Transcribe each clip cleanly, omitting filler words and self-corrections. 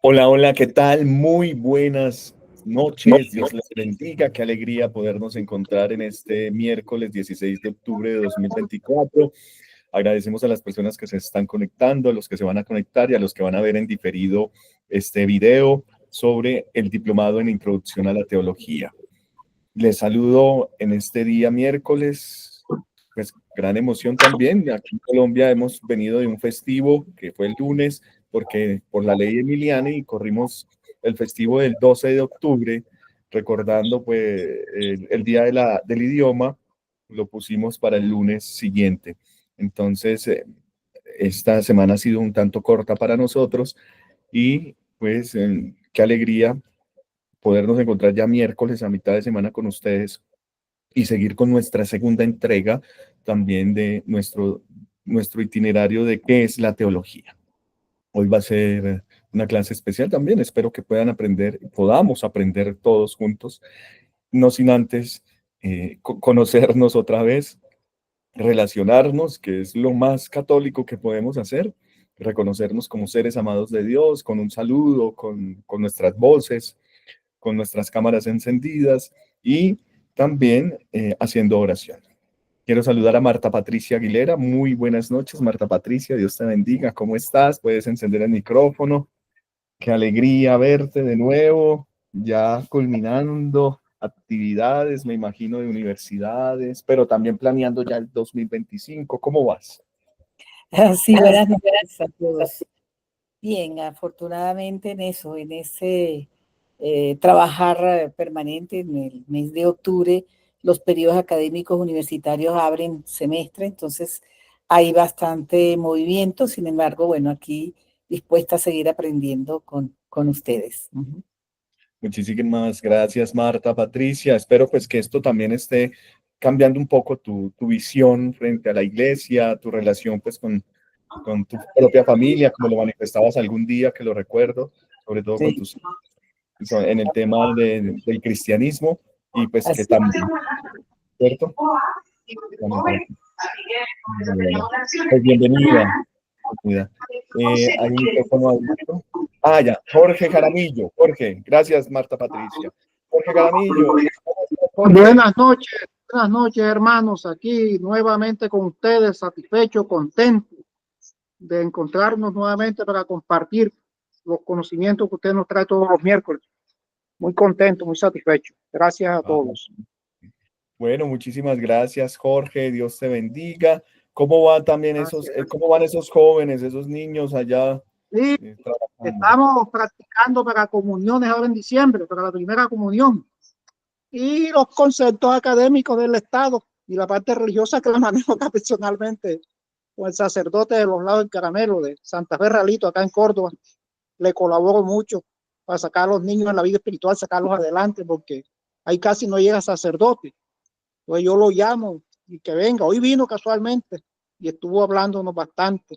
Hola, hola, ¿qué tal? Muy buenas noches. Dios les bendiga. Qué alegría podernos encontrar en este miércoles 16 de octubre de 2024. Agradecemos a las personas que se están conectando, a los que se van a conectar y a los que van a ver en diferido este video sobre el diplomado en Introducción a la Teología. Les saludo en este día miércoles, pues gran emoción también. Aquí en Colombia hemos venido de un festivo que fue el lunes, porque por la ley Emiliani corrimos el festivo del 12 de octubre, recordando pues el día del idioma, lo pusimos para el lunes siguiente. Entonces, esta semana ha sido un tanto corta para nosotros y pues qué alegría podernos encontrar ya miércoles a mitad de semana con ustedes y seguir con nuestra segunda entrega también de nuestro itinerario de qué es la teología. Hoy va a ser una clase especial también. Espero que puedan aprender, podamos aprender todos juntos, no sin antes conocernos otra vez, relacionarnos, que es lo más católico que podemos hacer, reconocernos como seres amados de Dios, con un saludo, con nuestras voces, con nuestras cámaras encendidas y también haciendo oración. Quiero saludar a Marta Patricia Aguilera. Muy buenas noches, Marta Patricia. Dios te bendiga. ¿Cómo estás? Puedes encender el micrófono. Qué alegría verte de nuevo, ya culminando actividades, me imagino, de universidades, pero también planeando ya el 2025. ¿Cómo vas? Sí, buenas noches a todos. Bien, afortunadamente en eso, en ese trabajar permanente en el mes de octubre, los periodos académicos universitarios abren semestre, entonces hay bastante movimiento. Sin embargo, bueno, aquí dispuesta a seguir aprendiendo con ustedes. Muchísimas gracias, Marta Patricia. Espero pues que esto también esté cambiando un poco tu visión frente a la iglesia, tu relación pues con tu propia familia, como lo manifestabas algún día, que lo recuerdo, sobre todo con Sí, tus en el tema del cristianismo y pues que así. también, ¿cierto? Bueno, pues bienvenida. Bienvenida. Hay un micrófono abierto. Ah, ya, Jorge Jaramillo. Jorge, gracias, Marta Patricia. Jorge Jaramillo. Jorge. Buenas noches, hermanos. Aquí nuevamente con ustedes, satisfecho, contento de encontrarnos nuevamente para compartir los conocimientos que usted nos trae todos los miércoles. Muy contento, muy satisfecho. Gracias a todos. Bueno, muchísimas gracias, Jorge. Dios te bendiga. ¿Cómo va también cómo van esos jóvenes, esos niños allá Sí, trabajando? estamos practicando para comuniones ahora en diciembre, para la primera comunión. Y los conceptos académicos del Estado y la parte religiosa que la manejo acá personalmente con el sacerdote de los lados del Caramelo de Santa Fe Realito, acá en Córdoba. Le colaboro mucho para sacar a los niños en la vida espiritual, sacarlos adelante, porque ahí casi no llega sacerdote. Entonces yo lo llamo y que venga. Hoy vino casualmente y estuvo hablándonos bastante,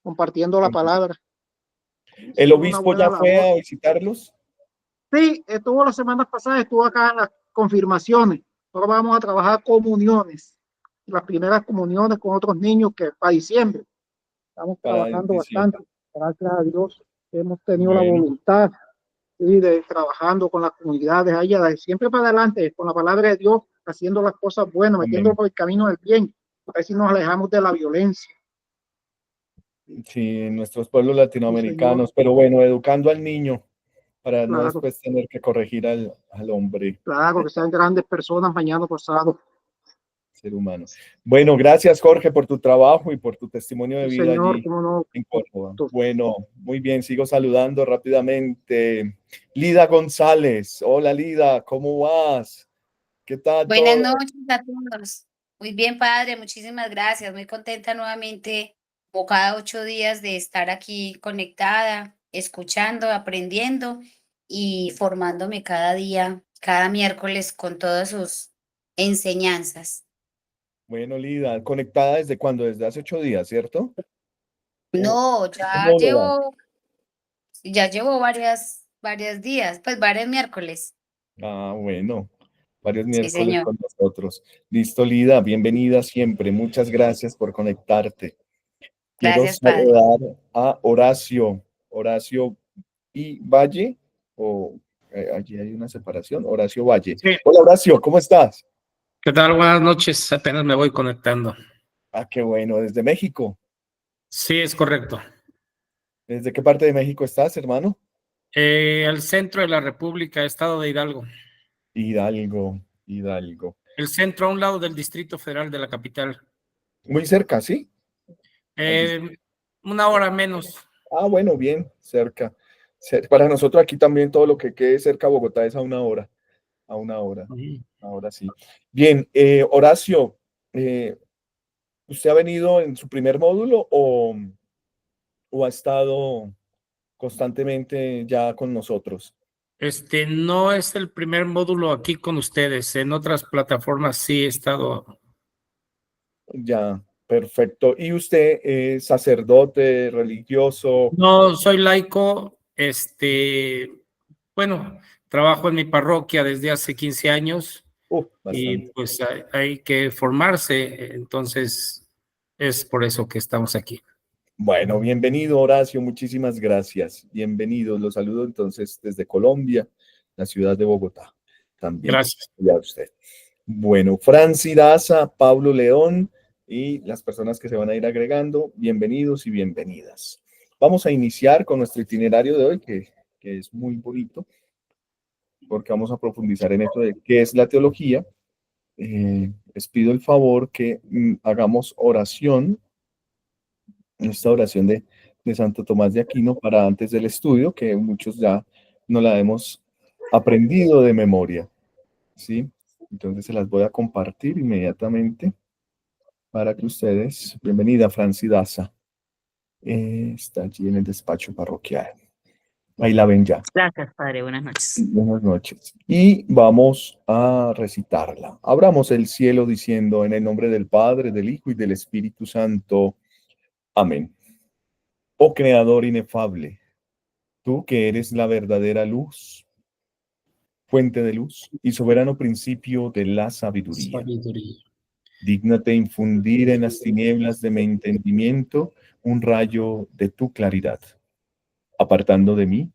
compartiendo la palabra. ¿El Hicimos una obispo buena ya fue labor. a visitarlos? Sí, estuvo la semana pasada, estuvo acá en las confirmaciones. Ahora vamos a trabajar comuniones, las primeras comuniones con otros niños que para diciembre. Estamos Para trabajando diciembre. bastante. Gracias a Dios hemos tenido la Bueno, voluntad de trabajando con las comunidades allá, de siempre para adelante, con la palabra de Dios, haciendo las cosas buenas, metiendo por el camino del bien, a ver si nos alejamos de la violencia. sí, en nuestros pueblos Sí, señor, latinoamericanos, pero bueno, educando al niño para no claro, después tener que corregir al hombre, claro, que sean grandes personas mañana pasado. ser humano. Bueno, gracias, Jorge, por tu trabajo y por tu testimonio de Sí, vida señor, allí cómo no. en Córdoba. Bueno, muy bien, sigo saludando rápidamente. Lida González, hola Lida, ¿cómo vas? ¿Qué tal Buenas todo? noches a todos. Muy bien, padre, muchísimas gracias. Muy contenta nuevamente, como cada 8 días, de estar aquí conectada, escuchando, aprendiendo y formándome cada día, cada miércoles con todas sus enseñanzas. Bueno, Lida, conectada desde cuándo? Desde hace 8 días, ¿cierto? No, ¿Cómo lo va? ya llevo varios días, pues varios miércoles. Ah, bueno, varios Sí, miércoles señor. con nosotros. Listo, Lida, bienvenida siempre. Muchas gracias por conectarte. Quiero Gracias, padre. saludar a Horacio. Horacio y Valle, o allí hay una separación, Horacio Valle. Sí. Hola Horacio, ¿cómo estás? ¿Qué tal? Buenas noches. Apenas me voy conectando. Ah, qué bueno, desde México. Sí, es correcto. ¿Desde qué parte de México estás, hermano? Al centro de la República, estado de Hidalgo. Hidalgo, Hidalgo. El centro a un lado del Distrito Federal de la capital. Muy cerca, ¿sí? Una hora menos. Ah, bueno, bien, cerca. Para nosotros aquí también todo lo que quede cerca a Bogotá es a una hora. A una hora. Ahora sí. Bien, Horacio, ¿usted ha venido en su primer módulo o ha estado constantemente ya con nosotros? No es el primer módulo aquí con ustedes. En otras plataformas sí he estado. Ya, perfecto. ¿Y usted es sacerdote, religioso? No, soy laico. Bueno, trabajo en mi parroquia desde hace 15 años. Y Bastante. pues hay que formarse, entonces es por eso que estamos aquí. Bueno, bienvenido Horacio, muchísimas gracias. Bienvenido, los saludo entonces desde Colombia, la ciudad de Bogotá. También. Gracias. Ya usted. Bueno, Franci Daza, Pablo León y las personas que se van a ir agregando, bienvenidos y bienvenidas. Vamos a iniciar con nuestro itinerario de hoy, que es muy bonito, porque vamos a profundizar en esto de qué es la teología. Les pido el favor que hagamos oración, esta oración de Santo Tomás de Aquino para antes del estudio, que muchos ya no la hemos aprendido de memoria, ¿sí? Entonces se las voy a compartir inmediatamente para que ustedes, bienvenida Franci Daza, está allí en el despacho parroquial. Ahí la ven ya. Gracias, Padre. Buenas noches. Buenas noches. Y vamos a recitarla. Abramos el cielo diciendo en el nombre del Padre, del Hijo y del Espíritu Santo. Amén. Oh Creador inefable, tú que eres la verdadera luz, fuente de luz y soberano principio de la sabiduría. Dígnate infundir en las tinieblas de mi entendimiento un rayo de tu claridad, apartando de mí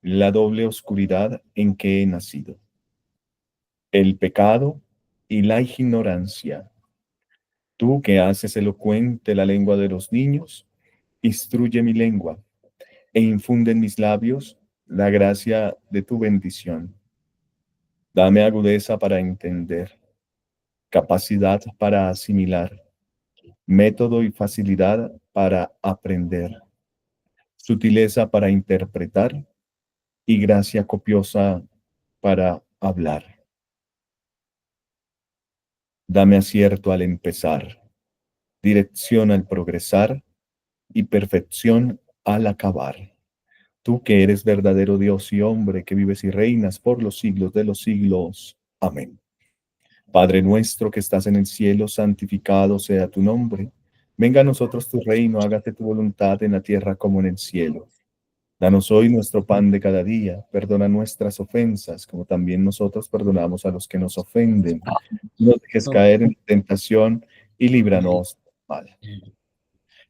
la doble oscuridad en que he nacido, el pecado y la ignorancia. Tú que haces elocuente la lengua de los niños, instruye mi lengua e infunde en mis labios la gracia de tu bendición. Dame agudeza para entender, capacidad para asimilar, método y facilidad para aprender, sutileza para interpretar y gracia copiosa para hablar. Dame acierto al empezar, dirección al progresar y perfección al acabar. Tú que eres verdadero Dios y hombre, que vives y reinas por los siglos de los siglos. Amén. Padre nuestro que estás en el cielo, santificado sea tu nombre. Venga a nosotros tu reino, hágase tu voluntad en la tierra como en el cielo. Danos hoy nuestro pan de cada día, perdona nuestras ofensas, como también nosotros perdonamos a los que nos ofenden. No nos dejes caer en tentación y líbranos del mal.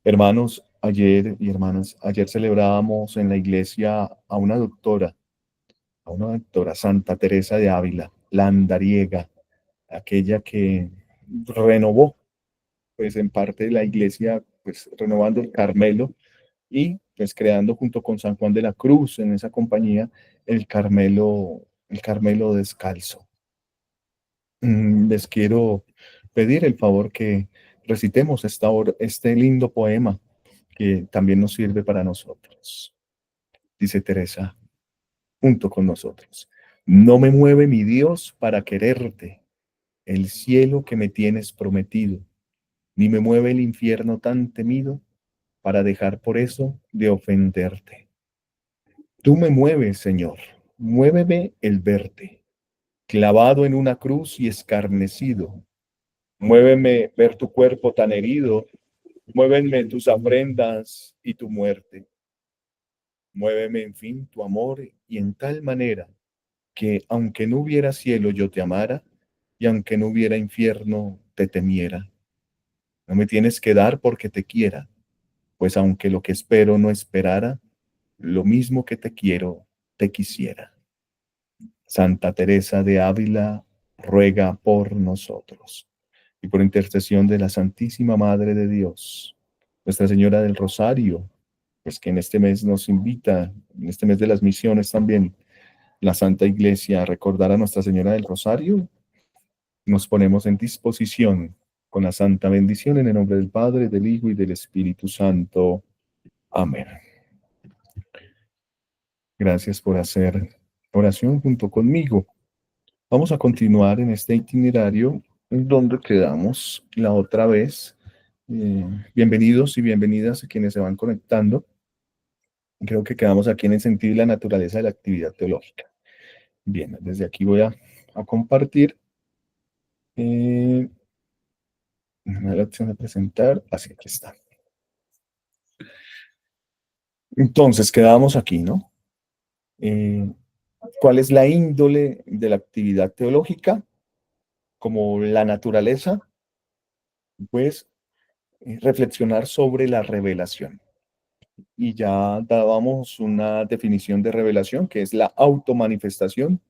Hermanos, ayer y hermanas, ayer celebrábamos en la iglesia a una doctora, Santa Teresa de Ávila, la andariega, aquella que renovó, pues en parte de la iglesia, pues renovando el Carmelo y pues creando junto con San Juan de la Cruz en esa compañía el Carmelo descalzo. Les quiero pedir el favor que recitemos este lindo poema que también nos sirve para nosotros. Dice Teresa, junto con nosotros: no me mueve mi Dios para quererte, el cielo que me tienes prometido, ni me mueve el infierno tan temido para dejar por eso de ofenderte. Tú me mueves, Señor, muéveme el verte, clavado en una cruz y escarnecido. Muéveme ver tu cuerpo tan herido, muéveme tus ofrendas y tu muerte. Muéveme, en fin, tu amor y en tal manera que, aunque no hubiera cielo, yo te amara y aunque no hubiera infierno, te temiera. No me tienes que dar porque te quiera, pues aunque lo que espero no esperara, lo mismo que te quiero, te quisiera. Santa Teresa de Ávila ruega por nosotros y por intercesión de la Santísima Madre de Dios, Nuestra Señora del Rosario, pues que en este mes nos invita, en este mes de las misiones también, la Santa Iglesia a recordar a Nuestra Señora del Rosario. Nos ponemos en disposición con la santa bendición en el nombre del Padre, del Hijo y del Espíritu Santo. Amén. Gracias por hacer oración junto conmigo. Vamos a continuar en este itinerario donde quedamos la otra vez. Bienvenidos y bienvenidas a quienes se van conectando. Creo que quedamos aquí en el sentido y la naturaleza de la actividad teológica. Bien, desde aquí voy a compartir. La opción de presentar, así que está. Entonces, quedamos aquí, ¿no? ¿Cuál es la índole de la actividad teológica? Como la naturaleza, pues reflexionar sobre la revelación. Y ya dábamos una definición de revelación, que es la automanifestación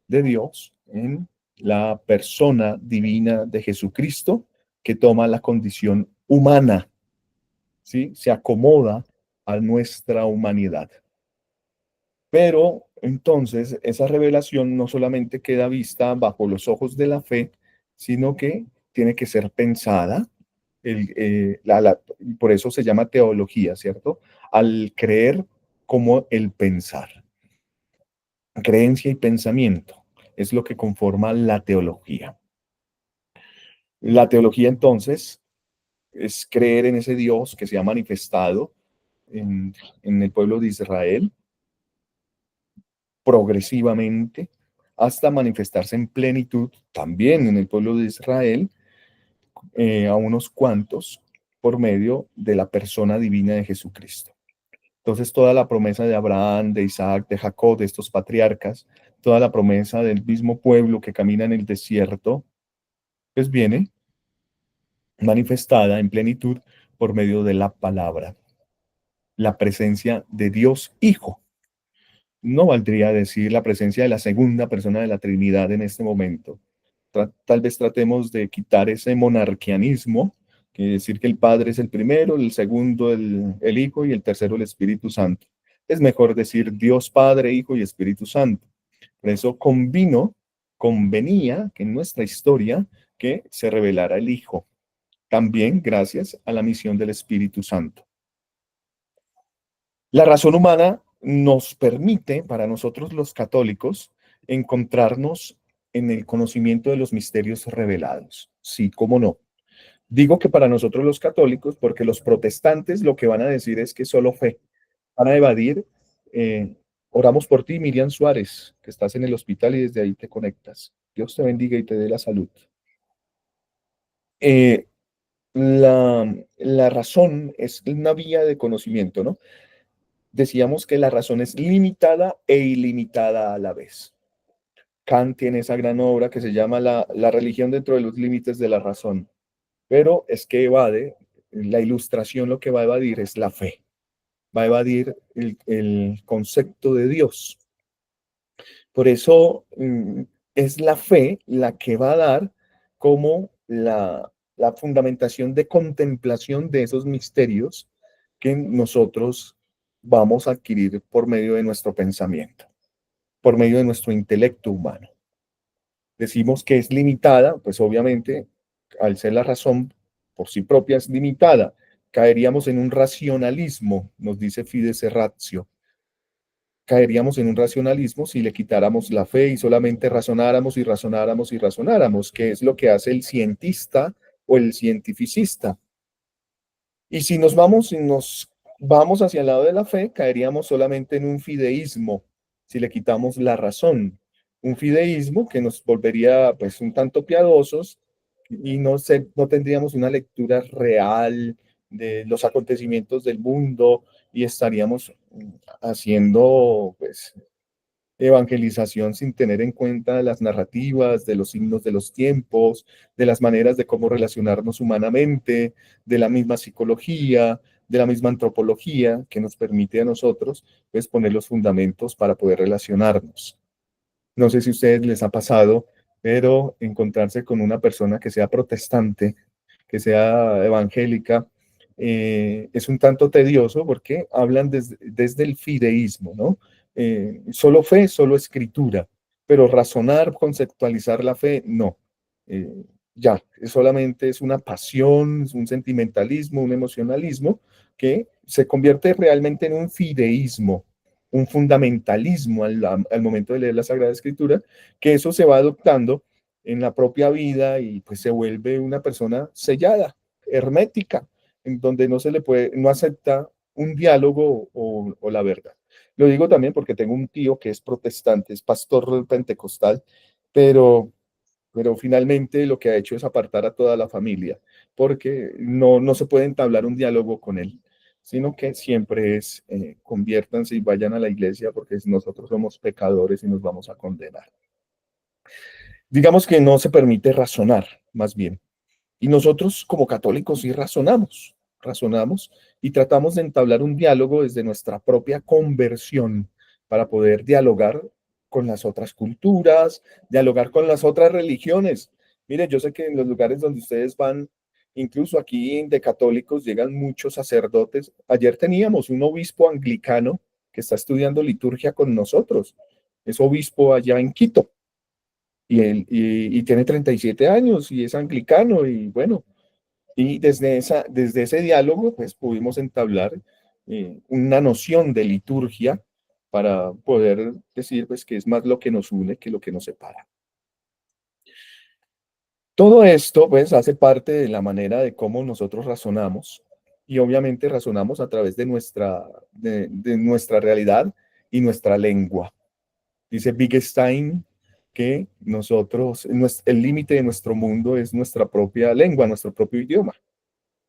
de Dios en la persona divina de Jesucristo, que toma la condición humana, ¿sí? Se acomoda a nuestra humanidad. Pero entonces esa revelación no solamente queda vista bajo los ojos de la fe, sino que tiene que ser pensada. Por eso se llama teología, ¿cierto? Al creer como el pensar. Creencia y pensamiento es lo que conforma la teología. La teología entonces es creer en ese Dios que se ha manifestado en el pueblo de Israel progresivamente hasta manifestarse en plenitud también en el pueblo de Israel, a unos cuantos por medio de la persona divina de Jesucristo. Entonces toda la promesa de Abraham, de Isaac, de Jacob, de estos patriarcas, toda la promesa del mismo pueblo que camina en el desierto, pues viene manifestada en plenitud por medio de la palabra, la presencia de Dios Hijo. No valdría decir la presencia de la segunda persona de la Trinidad en este momento. Tal vez tratemos de quitar ese monarquianismo, que decir que el Padre es el primero, el segundo el Hijo y el tercero el Espíritu Santo. Es mejor decir Dios Padre, Hijo y Espíritu Santo. Por eso convenía que en nuestra historia que se revelara el Hijo, también gracias a la misión del Espíritu Santo. La razón humana nos permite, para nosotros los católicos, encontrarnos en el conocimiento de los misterios revelados. Sí, cómo no. Digo que para nosotros los católicos, porque los protestantes lo que van a decir es que solo fe. Van a evadir. Oramos por ti, Miriam Suárez, que estás en el hospital y desde ahí te conectas. Dios te bendiga y te dé la salud. La razón es una vía de conocimiento, ¿no? Decíamos que la razón es limitada e ilimitada a la vez. Kant tiene esa gran obra que se llama la religión dentro de los límites de la razón, pero es que evade, la ilustración lo que va a evadir es la fe, va a evadir el concepto de Dios. Por eso es la fe la que va a dar como la fundamentación de contemplación de esos misterios que nosotros vamos a adquirir por medio de nuestro pensamiento, por medio de nuestro intelecto humano. Decimos que es limitada, pues obviamente, al ser la razón por sí propia es limitada, caeríamos en un racionalismo, nos dice Fides Ratio. Caeríamos en un racionalismo si le quitáramos la fe y solamente razonáramos y razonáramos y razonáramos, que es lo que hace el cientista o el cientificista. Y si nos vamos hacia el lado de la fe, caeríamos solamente en un fideísmo, si le quitamos la razón. Un fideísmo que nos volvería pues un tanto piadosos y no tendríamos una lectura real de los acontecimientos del mundo y estaríamos haciendo pues evangelización sin tener en cuenta las narrativas, de los signos de los tiempos, de las maneras de cómo relacionarnos humanamente, de la misma psicología, de la misma antropología que nos permite a nosotros pues, poner los fundamentos para poder relacionarnos. No sé si a ustedes les ha pasado, pero encontrarse con una persona que sea protestante, que sea evangélica, es un tanto tedioso porque hablan desde el fideísmo, ¿no? Solo fe, solo escritura, pero razonar, conceptualizar la fe, no. Eh, ya, solamente es una pasión, es un sentimentalismo, un emocionalismo que se convierte realmente en un fideísmo, un fundamentalismo al momento de leer la Sagrada Escritura, que eso se va adoptando en la propia vida y pues se vuelve una persona sellada, hermética, en donde no se le puede, no acepta un diálogo o la verdad. Lo digo también porque tengo un tío que es protestante, es pastor pentecostal, pero finalmente lo que ha hecho es apartar a toda la familia, porque no se puede entablar un diálogo con él, sino que siempre es conviértanse y vayan a la iglesia porque nosotros somos pecadores y nos vamos a condenar. Digamos que no se permite razonar, más bien. Y nosotros como católicos sí razonamos y tratamos de entablar un diálogo desde nuestra propia conversión para poder dialogar con las otras culturas, dialogar con las otras religiones. Mire, yo sé que en los lugares donde ustedes van, incluso aquí de católicos, llegan muchos sacerdotes. Ayer teníamos un obispo anglicano que está estudiando liturgia con nosotros. Es obispo allá en Quito y tiene 37 años y es anglicano y bueno, y desde ese diálogo pues pudimos entablar una noción de liturgia para poder decir pues que es más lo que nos une que lo que nos separa. Todo esto pues hace parte de la manera de cómo nosotros razonamos y obviamente razonamos a través de nuestra realidad y nuestra lengua. Dice Wittgenstein que el límite de nuestro mundo es nuestra propia lengua, nuestro propio idioma.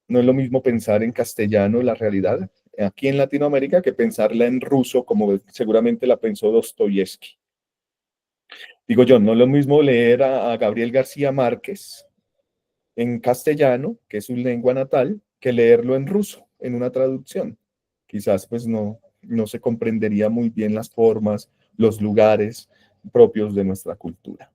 No es lo mismo pensar en castellano la realidad aquí en Latinoamérica que pensarla en ruso, como seguramente la pensó Dostoyevsky. Digo yo, no es lo mismo leer a Gabriel García Márquez en castellano, que es su lengua natal, que leerlo en ruso, en una traducción. Quizás pues no se comprendería muy bien las formas, los lugares propios de nuestra cultura.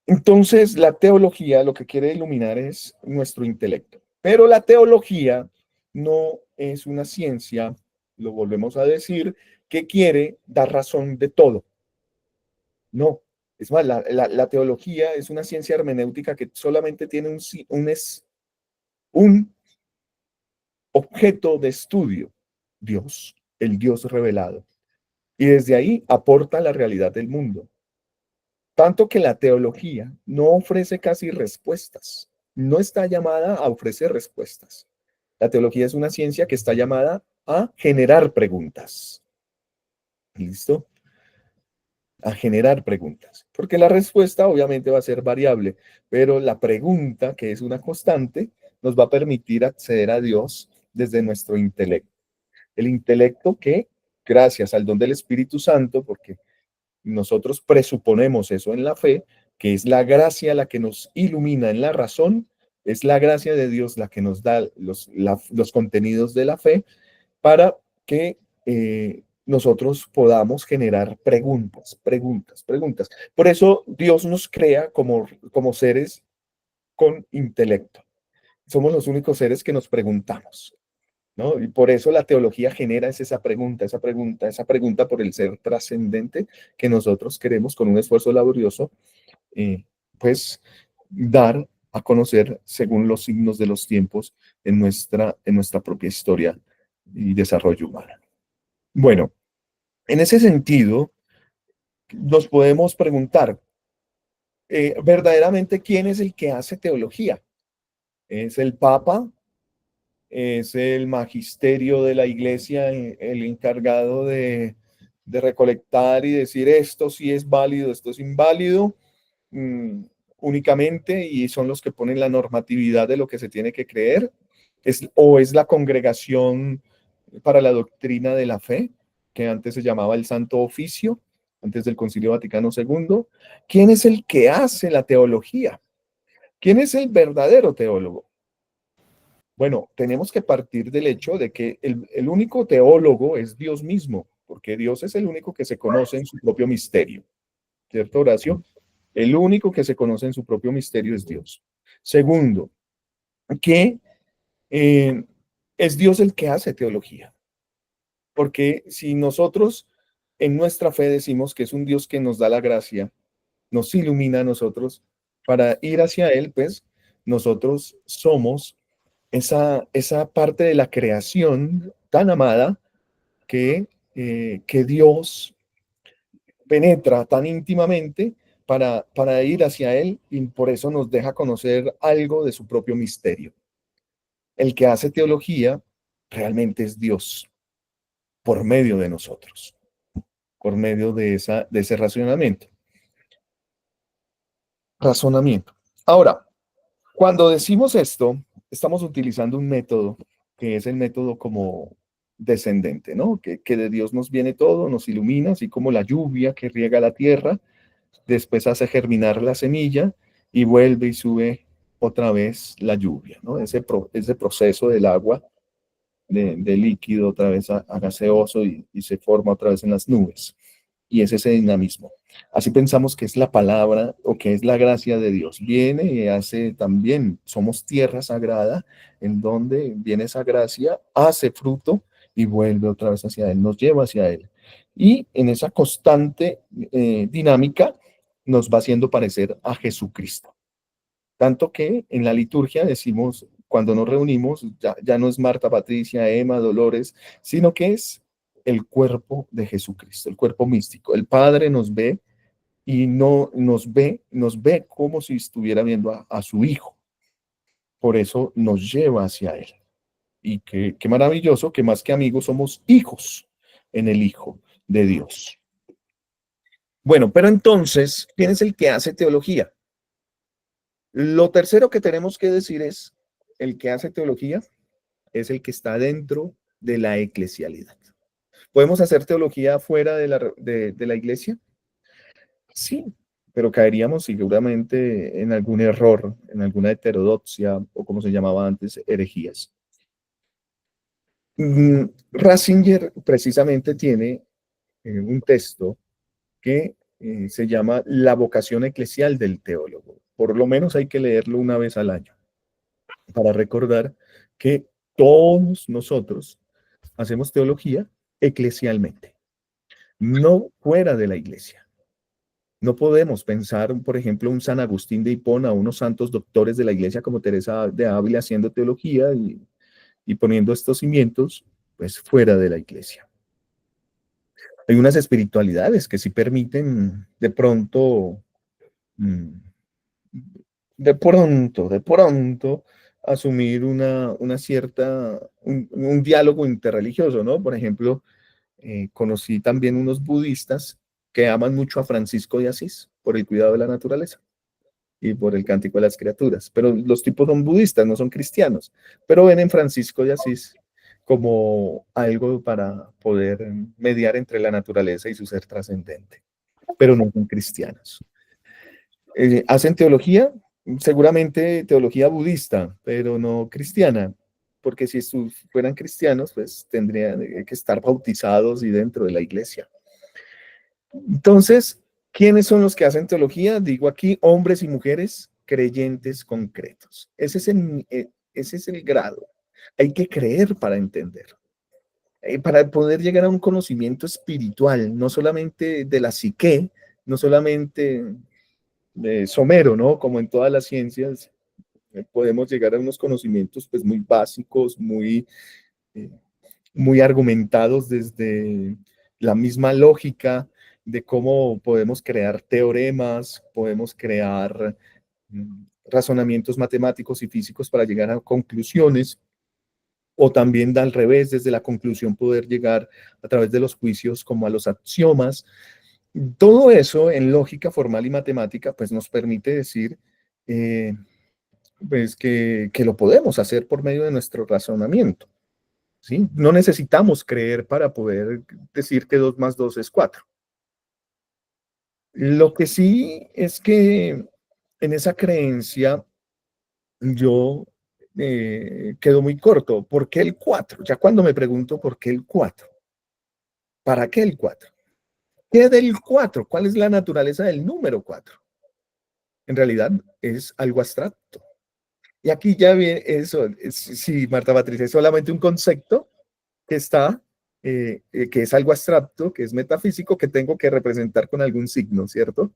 Entonces, la teología lo que quiere iluminar es nuestro intelecto. Pero la teología no es una ciencia, lo volvemos a decir, que quiere dar razón de todo. No. Es más, la teología es una ciencia hermenéutica que solamente tiene un objeto de estudio, Dios, el Dios revelado. Y desde ahí aporta la realidad del mundo. Tanto que la teología no ofrece casi respuestas, no está llamada a ofrecer respuestas. La teología es una ciencia que está llamada a generar preguntas. ¿Listo? A generar preguntas. Porque la respuesta obviamente va a ser variable, pero la pregunta, que es una constante, nos va a permitir acceder a Dios desde nuestro intelecto. El intelecto que, gracias al don del Espíritu Santo, porque nosotros presuponemos eso en la fe, que es la gracia la que nos ilumina en la razón, es la gracia de Dios la que nos da los contenidos de la fe para que nosotros podamos generar preguntas. Por eso Dios nos crea como seres con intelecto. Somos los únicos seres que nos preguntamos, ¿no? Y por eso la teología genera esa pregunta por el ser trascendente que nosotros queremos con un esfuerzo laborioso, pues dar a conocer según los signos de los tiempos en nuestra propia historia y desarrollo humano. Bueno, en ese sentido, nos podemos preguntar, verdaderamente, ¿quién es el que hace teología? ¿Es el Papa? ¿Es el magisterio de la iglesia el encargado de recolectar y decir esto sí es válido, esto es inválido, únicamente, y son los que ponen la normatividad de lo que se tiene que creer? ¿O es la congregación para la doctrina de la fe, que antes se llamaba el Santo Oficio, antes del Concilio Vaticano II? ¿Quién es el que hace la teología? ¿Quién es el verdadero teólogo? Bueno, tenemos que partir del hecho de que el único teólogo es Dios mismo, porque Dios es el único que se conoce en su propio misterio, ¿cierto, Horacio? El único que se conoce en su propio misterio es Dios. Segundo, que eh, es Dios el que hace teología, porque si nosotros en nuestra fe decimos que es un Dios que nos da la gracia, nos ilumina a nosotros para ir hacia Él, pues nosotros somos esa parte de la creación tan amada que Dios penetra tan íntimamente para ir hacia Él y por eso nos deja conocer algo de su propio misterio. El que hace teología realmente es Dios por medio de nosotros, por medio de ese razonamiento. Ahora, cuando decimos esto, estamos utilizando un método que es el método como descendente, ¿no? Que de Dios nos viene todo, nos ilumina, así como la lluvia que riega la tierra, después hace germinar la semilla y vuelve y sube otra vez la lluvia, ¿no? Ese proceso del agua, de líquido otra vez a gaseoso y se forma otra vez en las nubes. Y es ese dinamismo. Así pensamos que es la palabra o que es la gracia de Dios. Viene y hace también, somos tierra sagrada, en donde viene esa gracia, hace fruto y vuelve otra vez hacia Él, nos lleva hacia Él. Y en esa constante dinámica nos va haciendo parecer a Jesucristo. Tanto que en la liturgia decimos, cuando nos reunimos, ya no es Marta, Patricia, Emma, Dolores, sino que es el cuerpo de Jesucristo, el cuerpo místico. El Padre nos ve y no nos ve como si estuviera viendo a su Hijo. Por eso nos lleva hacia Él. Y qué maravilloso que más que amigos somos hijos en el Hijo de Dios. Bueno, pero entonces, ¿quién es el que hace teología? Lo tercero que tenemos que decir es, el que hace teología es el que está dentro de la eclesialidad. ¿Podemos hacer teología fuera de la iglesia? Sí, pero caeríamos seguramente en algún error, en alguna heterodoxia o como se llamaba antes, herejías. Ratzinger precisamente tiene un texto que se llama La vocación eclesial del teólogo. Por lo menos hay que leerlo una vez al año para recordar que todos nosotros hacemos teología eclesialmente, no fuera de la iglesia. No podemos pensar, por ejemplo, un San Agustín de Hipona, unos santos doctores de la iglesia como Teresa de Ávila haciendo teología y poniendo estos cimientos, pues fuera de la iglesia. Hay unas espiritualidades que sí permiten de pronto de pronto asumir una cierta, un diálogo interreligioso, ¿no? Por ejemplo, conocí también unos budistas que aman mucho a Francisco de Asís por el cuidado de la naturaleza y por el cántico de las criaturas, pero los tipos son budistas, no son cristianos, pero ven en Francisco de Asís como algo para poder mediar entre la naturaleza y su ser trascendente, pero no son cristianos. Hacen teología, seguramente teología budista, pero no cristiana, porque si fueran cristianos, pues tendrían que estar bautizados y dentro de la iglesia. Entonces, ¿quiénes son los que hacen teología? Digo aquí, hombres y mujeres creyentes concretos. Ese es el grado. Hay que creer para entender. Para poder llegar a un conocimiento espiritual, no solamente de la psique, no solamente somero, ¿no? Como en todas las ciencias, podemos llegar a unos conocimientos pues muy básicos, muy argumentados desde la misma lógica de cómo podemos crear teoremas, podemos crear razonamientos matemáticos y físicos para llegar a conclusiones, o también al revés, desde la conclusión poder llegar a través de los juicios como a los axiomas. Todo eso en lógica formal y matemática pues nos permite decir pues que lo podemos hacer por medio de nuestro razonamiento, ¿sí? No necesitamos creer para poder decir que 2 más 2 es 4. Lo que sí es que en esa creencia yo quedó muy corto. ¿Por qué el 4? Ya cuando me pregunto por qué el 4, ¿para qué el 4? ¿Qué del 4? ¿Cuál es la naturaleza del número 4? En realidad es algo abstracto. Y aquí ya viene eso, sí, Marta Patricia, es solamente un concepto que está, que es algo abstracto, que es metafísico, que tengo que representar con algún signo, ¿cierto?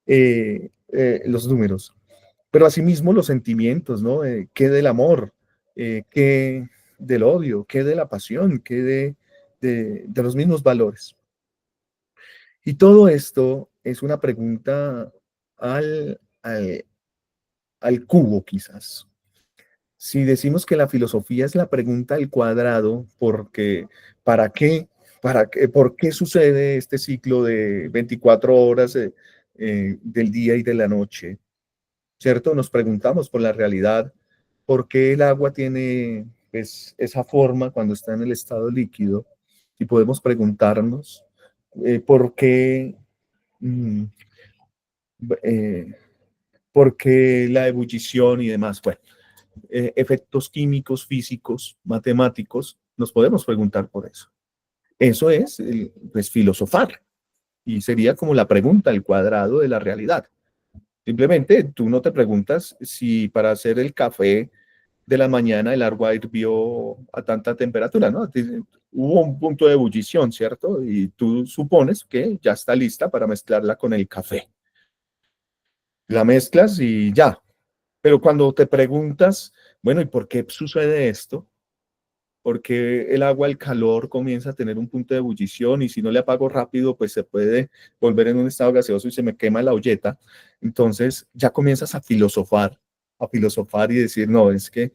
Los números. Pero asimismo los sentimientos, ¿no? ¿Qué del amor? ¿Qué del odio? ¿Qué de la pasión? ¿Qué de los mismos valores? Y todo esto es una pregunta al cubo, quizás. Si decimos que la filosofía es la pregunta al cuadrado, porque ¿para qué? ¿Por qué sucede este ciclo de 24 horas del día y de la noche? ¿Cierto? Nos preguntamos por la realidad, ¿por qué el agua tiene pues, esa forma cuando está en el estado líquido? Y podemos preguntarnos por qué, mm, eh, por qué la ebullición y demás. Bueno, efectos químicos, físicos, matemáticos, nos podemos preguntar por eso. Eso es, pues, filosofar. Y sería como la pregunta al cuadrado de la realidad. Simplemente tú no te preguntas si para hacer el café de la mañana el agua hirvió a tanta temperatura, ¿no? Hubo un punto de ebullición, ¿cierto? Y tú supones que ya está lista para mezclarla con el café. La mezclas y ya. Pero cuando te preguntas, bueno, ¿y por qué sucede esto? Porque el agua, el calor comienza a tener un punto de ebullición y si no le apago rápido, pues se puede volver en un estado gaseoso y se me quema la olleta. Entonces ya comienzas a filosofar y decir, no, es que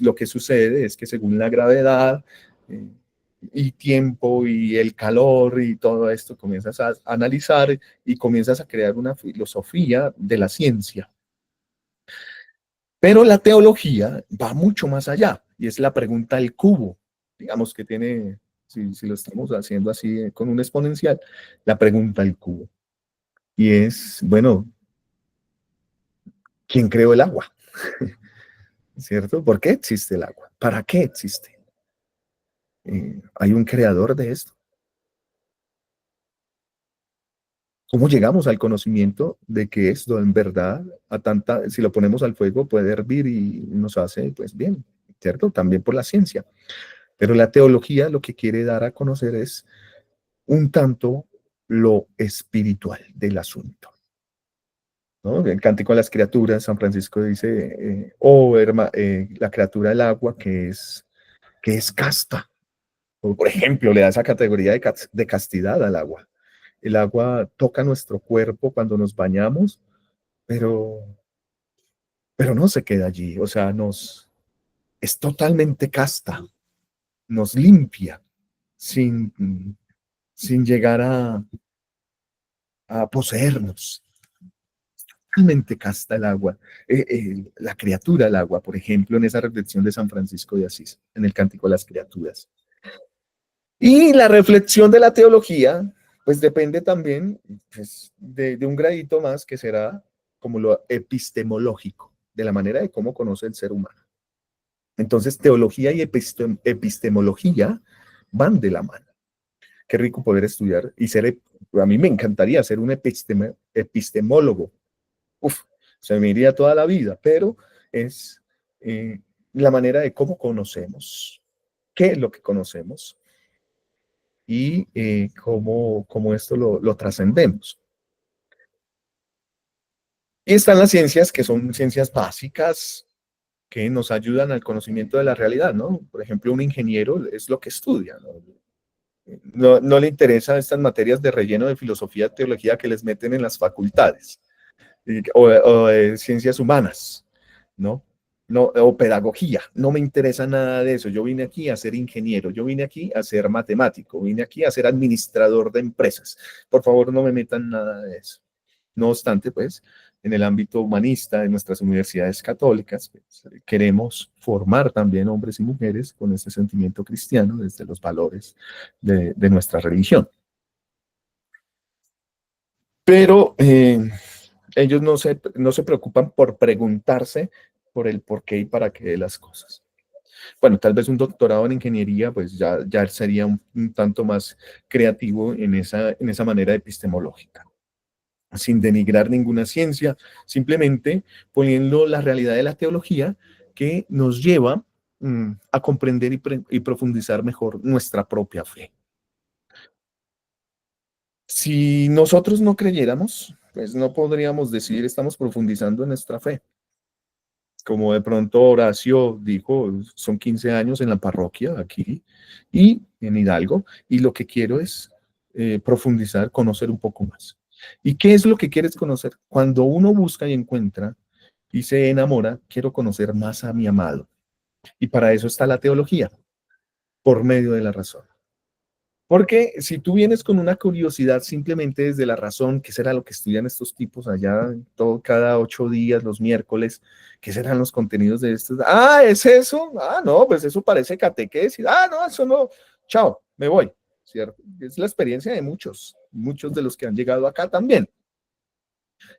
lo que sucede es que según la gravedad eh, y tiempo y el calor y todo esto, comienzas a analizar y comienzas a crear una filosofía de la ciencia. Pero la teología va mucho más allá y es la pregunta del cubo. Digamos que tiene, si lo estamos haciendo así con un exponencial, la pregunta del cubo. Y es, bueno, ¿quién creó el agua? ¿Cierto? ¿Por qué existe el agua? ¿Para qué existe? ¿Hay un creador de esto? ¿Cómo llegamos al conocimiento de que esto en verdad, si lo ponemos al fuego, puede hervir y nos hace, pues bien, ¿cierto? También por la ciencia. Pero la teología lo que quiere dar a conocer es un tanto lo espiritual del asunto, ¿no? El Cántico de las Criaturas, San Francisco dice, la criatura del agua que es casta. O, por ejemplo, le da esa categoría de castidad al agua. El agua toca nuestro cuerpo cuando nos bañamos, pero, pero no se queda allí, o sea, es totalmente casta, nos limpia sin llegar a poseernos. Totalmente casta el agua, la criatura del agua, por ejemplo, en esa reflexión de San Francisco de Asís, en el Cántico de las Criaturas. Y la reflexión de la teología, pues depende también pues, de un gradito más que será como lo epistemológico, de la manera de cómo conoce el ser humano. Entonces, teología y epistemología van de la mano. Qué rico poder estudiar y a mí me encantaría ser un epistemólogo. Uf, se me iría toda la vida, pero es la manera de cómo conocemos, qué es lo que conocemos y cómo esto lo trascendemos. Y están las ciencias que son ciencias básicas que nos ayudan al conocimiento de la realidad, ¿no? Por ejemplo, un ingeniero es lo que estudia, ¿no? No le interesan estas materias de relleno de filosofía, teología que les meten en las facultades o de ciencias humanas, ¿no? No, o pedagogía, no me interesa nada de eso. Yo vine aquí a ser ingeniero, yo vine aquí a ser matemático, vine aquí a ser administrador de empresas. Por favor, no me metan nada de eso. No obstante, pues, en el ámbito humanista de nuestras universidades católicas, pues, queremos formar también hombres y mujeres con ese sentimiento cristiano desde los valores de nuestra religión. Pero ellos no se preocupan por preguntarse por el por qué y para qué de las cosas. Bueno, tal vez un doctorado en ingeniería, pues ya sería un tanto más creativo en esa manera epistemológica, sin denigrar ninguna ciencia, simplemente poniendo la realidad de la teología que nos lleva a comprender y profundizar mejor nuestra propia fe. Si nosotros no creyéramos, pues no podríamos decir estamos profundizando en nuestra fe. Como de pronto Horacio dijo, son 15 años en la parroquia aquí y en Hidalgo, y lo que quiero es profundizar, conocer un poco más. ¿Y qué es lo que quieres conocer? Cuando uno busca y encuentra y se enamora, quiero conocer más a mi amado. Y para eso está la teología, por medio de la razón. Porque si tú vienes con una curiosidad simplemente desde la razón, ¿qué será lo que estudian estos tipos allá cada 8 días, los miércoles? ¿Qué serán los contenidos de estos? Ah, ¿es eso? Ah, no, pues eso parece catequesis. Ah, no, eso no. Chao, me voy. ¿Cierto? Es la experiencia de muchos de los que han llegado acá también,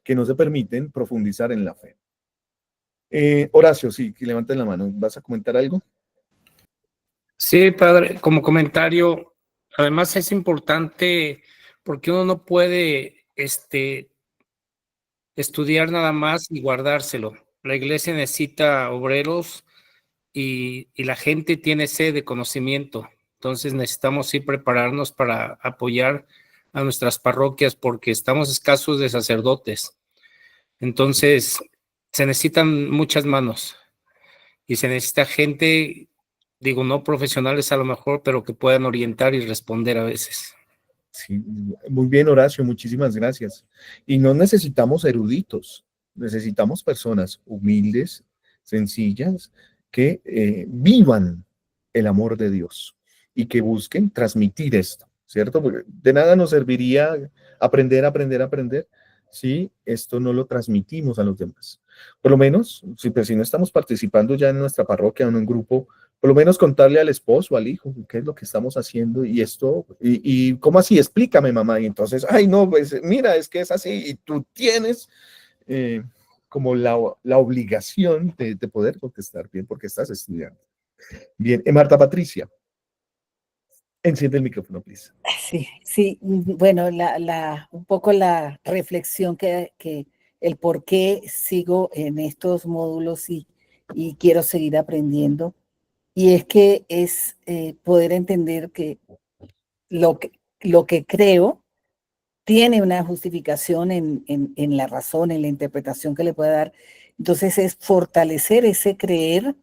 que no se permiten profundizar en la fe. Horacio, sí, que levanten la mano. ¿Vas a comentar algo? Sí, padre, como comentario, además es importante porque uno no puede estudiar nada más y guardárselo. La iglesia necesita obreros y la gente tiene sed de conocimiento. Entonces necesitamos sí prepararnos para apoyar a nuestras parroquias porque estamos escasos de sacerdotes. Entonces se necesitan muchas manos y se necesita gente, digo, no profesionales a lo mejor, pero que puedan orientar y responder a veces. Sí, muy bien, Horacio, muchísimas gracias. Y no necesitamos eruditos, necesitamos personas humildes, sencillas, que vivan el amor de Dios y que busquen transmitir esto, ¿cierto? Porque de nada nos serviría aprender, si esto no lo transmitimos a los demás. Por lo menos, si no estamos participando ya en nuestra parroquia o en un grupo, por lo menos contarle al esposo, al hijo, qué es lo que estamos haciendo y esto, y cómo así, explícame, mamá. Y entonces, ay, no, pues mira, es que es así, y tú tienes como la obligación de poder contestar bien porque estás estudiando. Bien, Marta Patricia, enciende el micrófono, please. Sí, bueno, un poco la reflexión el por qué sigo en estos módulos y quiero seguir aprendiendo. Y es que es poder entender que lo que creo tiene una justificación en la razón, en la interpretación que le puede dar. Entonces es fortalecer ese creer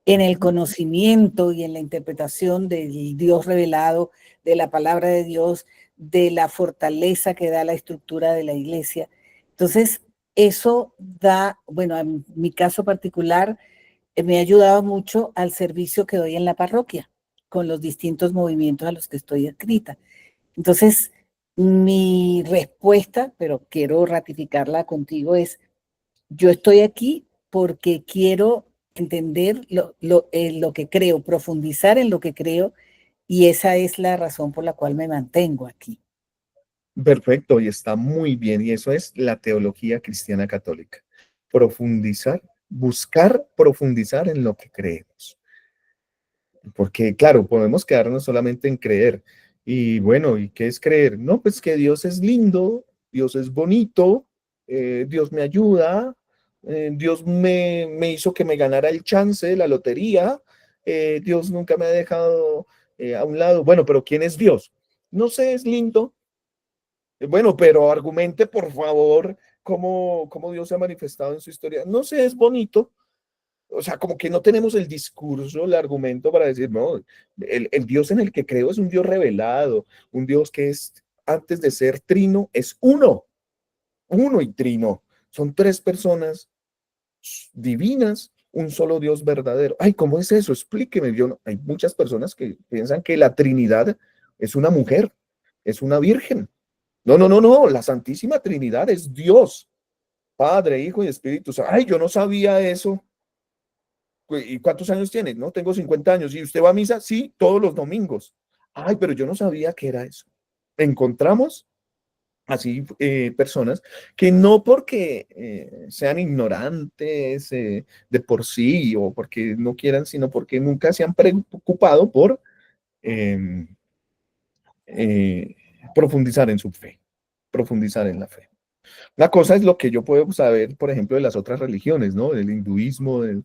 en el conocimiento y en la interpretación del Dios revelado, de la palabra de Dios, de la fortaleza que da la estructura de la iglesia. Entonces, eso da, bueno, en mi caso particular, me ha ayudado mucho al servicio que doy en la parroquia, con los distintos movimientos a los que estoy adscrita. Entonces, mi respuesta, pero quiero ratificarla contigo, es: yo estoy aquí porque quiero entender lo que creo, profundizar en lo que creo, y esa es la razón por la cual me mantengo aquí. Perfecto, y está muy bien, y eso es la teología cristiana católica. Profundizar, buscar profundizar en lo que creemos. Porque, claro, podemos quedarnos solamente en creer. Y bueno, ¿y qué es creer? No, pues que Dios es lindo, Dios es bonito, Dios me ayuda, Dios me hizo que me ganara el chance, la lotería, Dios nunca me ha dejado a un lado. Bueno, pero ¿quién es Dios? No sé, es lindo. Bueno, pero argumente, por favor, cómo Dios se ha manifestado en su historia. No sé, es bonito. O sea, como que no tenemos el discurso, el argumento para decir, no, el Dios en el que creo es un Dios revelado, un Dios que es, antes de ser trino, es uno y trino. Son tres personas divinas, un solo Dios verdadero. Ay, ¿cómo es eso? Explíqueme. Hay muchas personas que piensan que la Trinidad es una mujer, es una virgen. No, no, no, no, la Santísima Trinidad es Dios, Padre, Hijo y Espíritu Santo. Ay, yo no sabía eso. ¿Y cuántos años tiene? No, tengo 50 años. ¿Y usted va a misa? Sí, todos los domingos. Ay, pero yo no sabía que era eso. Encontramos así personas que no porque sean ignorantes de por sí o porque no quieran, sino porque nunca se han preocupado por eh, eh, profundizar en su fe, profundizar en la fe. La cosa es lo que yo puedo saber, por ejemplo, de las otras religiones, ¿no? Del hinduismo, de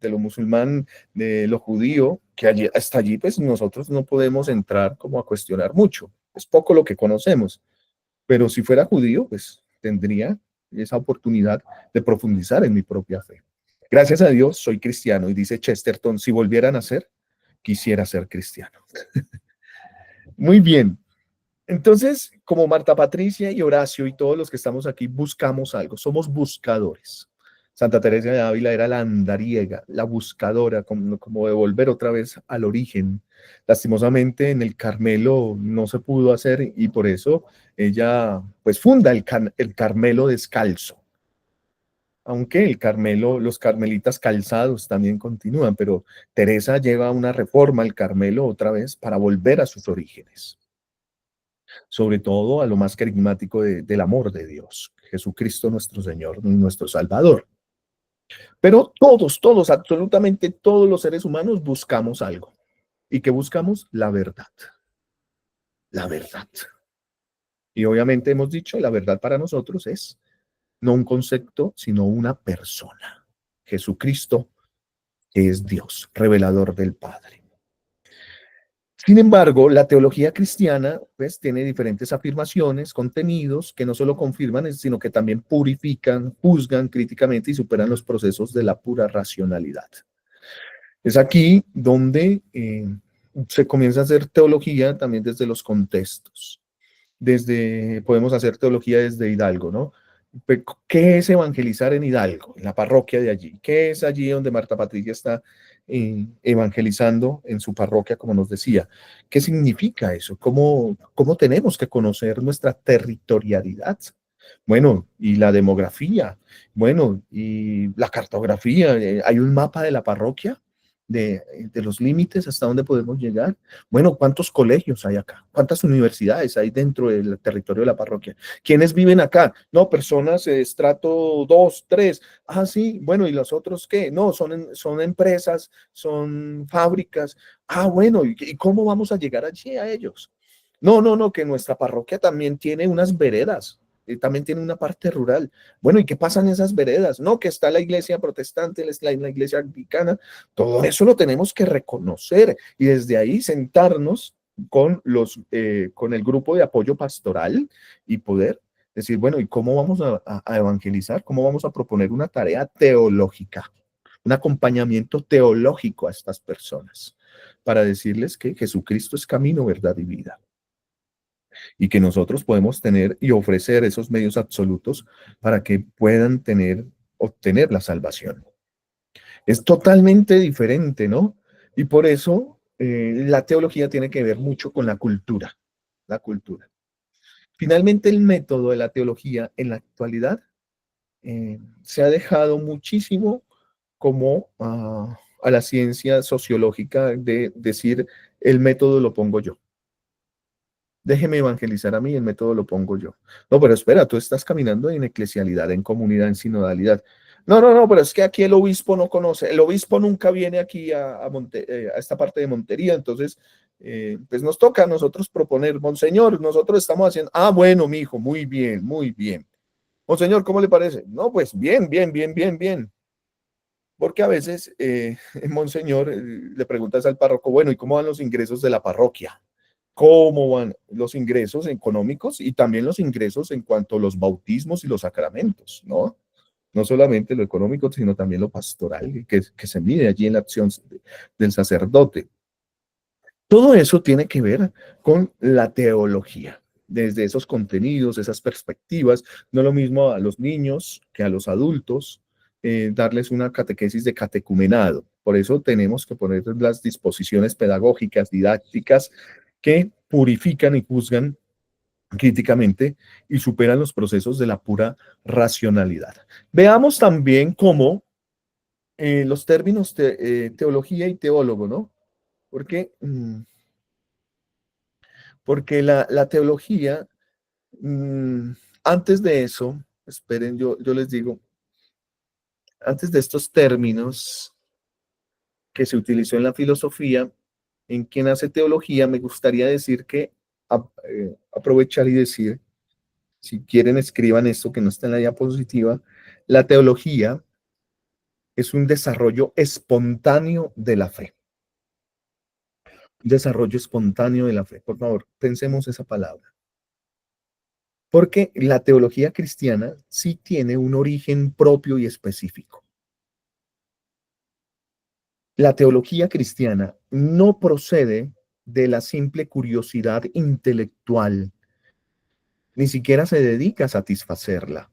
lo musulmán, de lo judío, que allí, hasta allí pues nosotros no podemos entrar como a cuestionar mucho. Es poco lo que conocemos, pero si fuera judío, pues tendría esa oportunidad de profundizar en mi propia fe. Gracias a Dios soy cristiano y dice Chesterton, si volviera a nacer, quisiera ser cristiano. Muy bien. Entonces, como Marta Patricia y Horacio y todos los que estamos aquí, buscamos algo, somos buscadores. Santa Teresa de Ávila era la andariega, la buscadora, como de volver otra vez al origen. Lastimosamente en el Carmelo no se pudo hacer y por eso ella pues funda el Carmelo descalzo. Aunque el Carmelo, los carmelitas calzados también continúan, pero Teresa lleva una reforma al Carmelo otra vez para volver a sus orígenes, sobre todo a lo más carismático del amor de Dios, Jesucristo nuestro Señor y nuestro Salvador. Pero todos, absolutamente todos los seres humanos buscamos algo. ¿Y qué buscamos? La verdad. La verdad. Y obviamente hemos dicho, la verdad para nosotros es no un concepto, sino una persona. Jesucristo, que es Dios, revelador del Padre. Sin embargo, la teología cristiana pues, tiene diferentes afirmaciones, contenidos que no solo confirman, sino que también purifican, juzgan críticamente y superan los procesos de la pura racionalidad. Es aquí donde se comienza a hacer teología también desde los contextos. Podemos hacer teología desde Hidalgo, ¿no? ¿Qué es evangelizar en Hidalgo, en la parroquia de allí? ¿Qué es allí donde Marta Patricia está evangelizando en su parroquia, como nos decía? ¿Qué significa eso? ¿Cómo tenemos que conocer nuestra territorialidad? Bueno, y la demografía, bueno, y la cartografía. ¿Hay un mapa de la parroquia? De los límites hasta dónde podemos llegar. Bueno, ¿cuántos colegios hay acá? ¿Cuántas universidades hay dentro del territorio de la parroquia? ¿Quiénes viven acá? No, personas de estrato 2, 3. Ah, sí, bueno, ¿y los otros qué? No, son empresas, son fábricas. Ah, bueno, ¿y cómo vamos a llegar allí a ellos? No, que nuestra parroquia también tiene unas veredas. También tiene una parte rural. Bueno, ¿y qué pasa en esas veredas? No, que está la iglesia protestante, la iglesia anglicana. Todo eso lo tenemos que reconocer y desde ahí sentarnos con el grupo de apoyo pastoral y poder decir, bueno, ¿y cómo vamos a evangelizar? ¿Cómo vamos a proponer una tarea teológica, un acompañamiento teológico a estas personas para decirles que Jesucristo es camino, verdad y vida? Y que nosotros podemos tener y ofrecer esos medios absolutos para que puedan obtener la salvación. Es totalmente diferente, ¿no? Y por eso la teología tiene que ver mucho con la cultura, la cultura. Finalmente, el método de la teología en la actualidad se ha dejado muchísimo como a la ciencia sociológica de decir, el método lo pongo yo. Déjeme evangelizar a mí, el método lo pongo yo. No, pero espera, tú estás caminando en eclesialidad, en comunidad, en sinodalidad. No, pero es que aquí el obispo no conoce, el obispo nunca viene aquí a esta parte de Montería, entonces, pues nos toca a nosotros proponer, Monseñor, nosotros estamos haciendo, bueno, mi hijo, muy bien, muy bien. Monseñor, ¿cómo le parece? No, pues bien. Porque a veces, Monseñor, le preguntas al párroco, bueno, ¿y cómo van los ingresos de la parroquia? ¿Cómo van los ingresos económicos y también los ingresos en cuanto a los bautismos y los sacramentos, ¿no? No solamente lo económico, sino también lo pastoral, que se mide allí en la acción del sacerdote. Todo eso tiene que ver con la teología, desde esos contenidos, esas perspectivas, no lo mismo a los niños que a los adultos, darles una catequesis de catecumenado. Por eso tenemos que poner las disposiciones pedagógicas, didácticas, que purifican y juzgan críticamente y superan los procesos de la pura racionalidad. Veamos también cómo los términos teología y teólogo, ¿no? Porque la teología Antes de eso, esperen, yo les digo, antes de estos términos que se utilizó en la filosofía, en quien hace teología, me gustaría decir que aprovechar y decir, si quieren escriban esto que no está en la diapositiva, la teología es un desarrollo espontáneo de la fe. Desarrollo espontáneo de la fe. Por favor, pensemos esa palabra. Porque la teología cristiana sí tiene un origen propio y específico. La teología cristiana no procede de la simple curiosidad intelectual, ni siquiera se dedica a satisfacerla.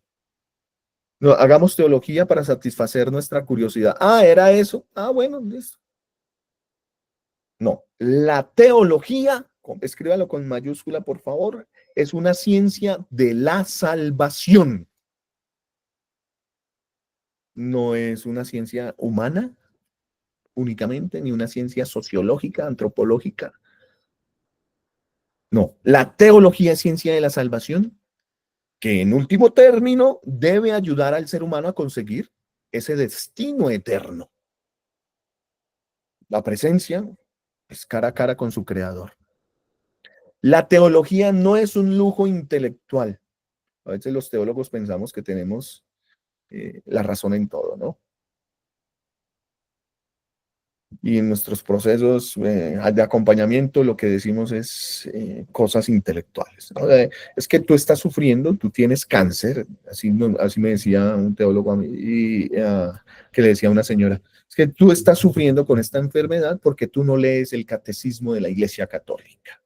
No, hagamos teología para satisfacer nuestra curiosidad. Ah, ¿era eso? Ah, bueno, listo. No, la teología, escríbalo con mayúscula, por favor, es una ciencia de la salvación. No es una ciencia humana únicamente, ni una ciencia sociológica, antropológica. No, la teología es ciencia de la salvación, que en último término debe ayudar al ser humano a conseguir ese destino eterno. La presencia es cara a cara con su creador. La teología no es un lujo intelectual. A veces los teólogos pensamos que tenemos la razón en todo, ¿no? Y en nuestros procesos de acompañamiento lo que decimos es cosas intelectuales, ¿no? Es que tú estás sufriendo, tú tienes cáncer, así, así me decía un teólogo a mí, que le decía a una señora, es que tú estás sufriendo con esta enfermedad porque tú no lees el catecismo de la Iglesia Católica.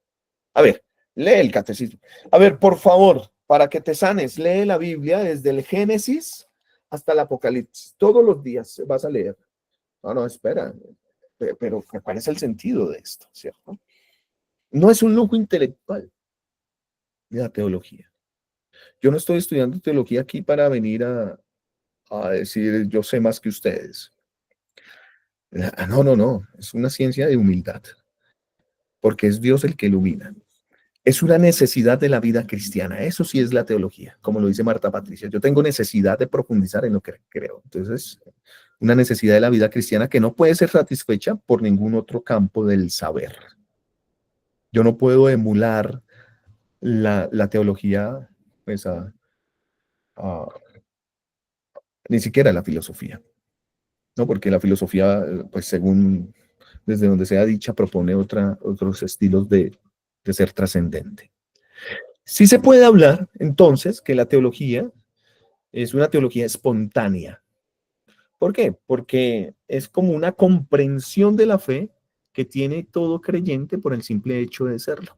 A ver, lee el catecismo. A ver, por favor, para que te sanes, lee la Biblia desde el Génesis hasta el Apocalipsis. Todos los días vas a leer. No, no, espera. Pero ¿cuál es el sentido de esto, cierto? No es un lujo intelectual de la teología. Yo no estoy estudiando teología aquí para venir a decir yo sé más que ustedes. No, no, no. Es una ciencia de humildad, porque es Dios el que ilumina. Es una necesidad de la vida cristiana. Eso sí es la teología, como lo dice Marta Patricia. Yo tengo necesidad de profundizar en lo que creo. Entonces, una necesidad de la vida cristiana que no puede ser satisfecha por ningún otro campo del saber. Yo no puedo emular la teología, pues, a, ni siquiera la filosofía, ¿no? Porque la filosofía, pues, según desde donde sea dicha, propone otros estilos de ser trascendente. Sí se puede hablar, entonces, que la teología es una teología espontánea. ¿Por qué? Porque es como una comprensión de la fe que tiene todo creyente por el simple hecho de serlo.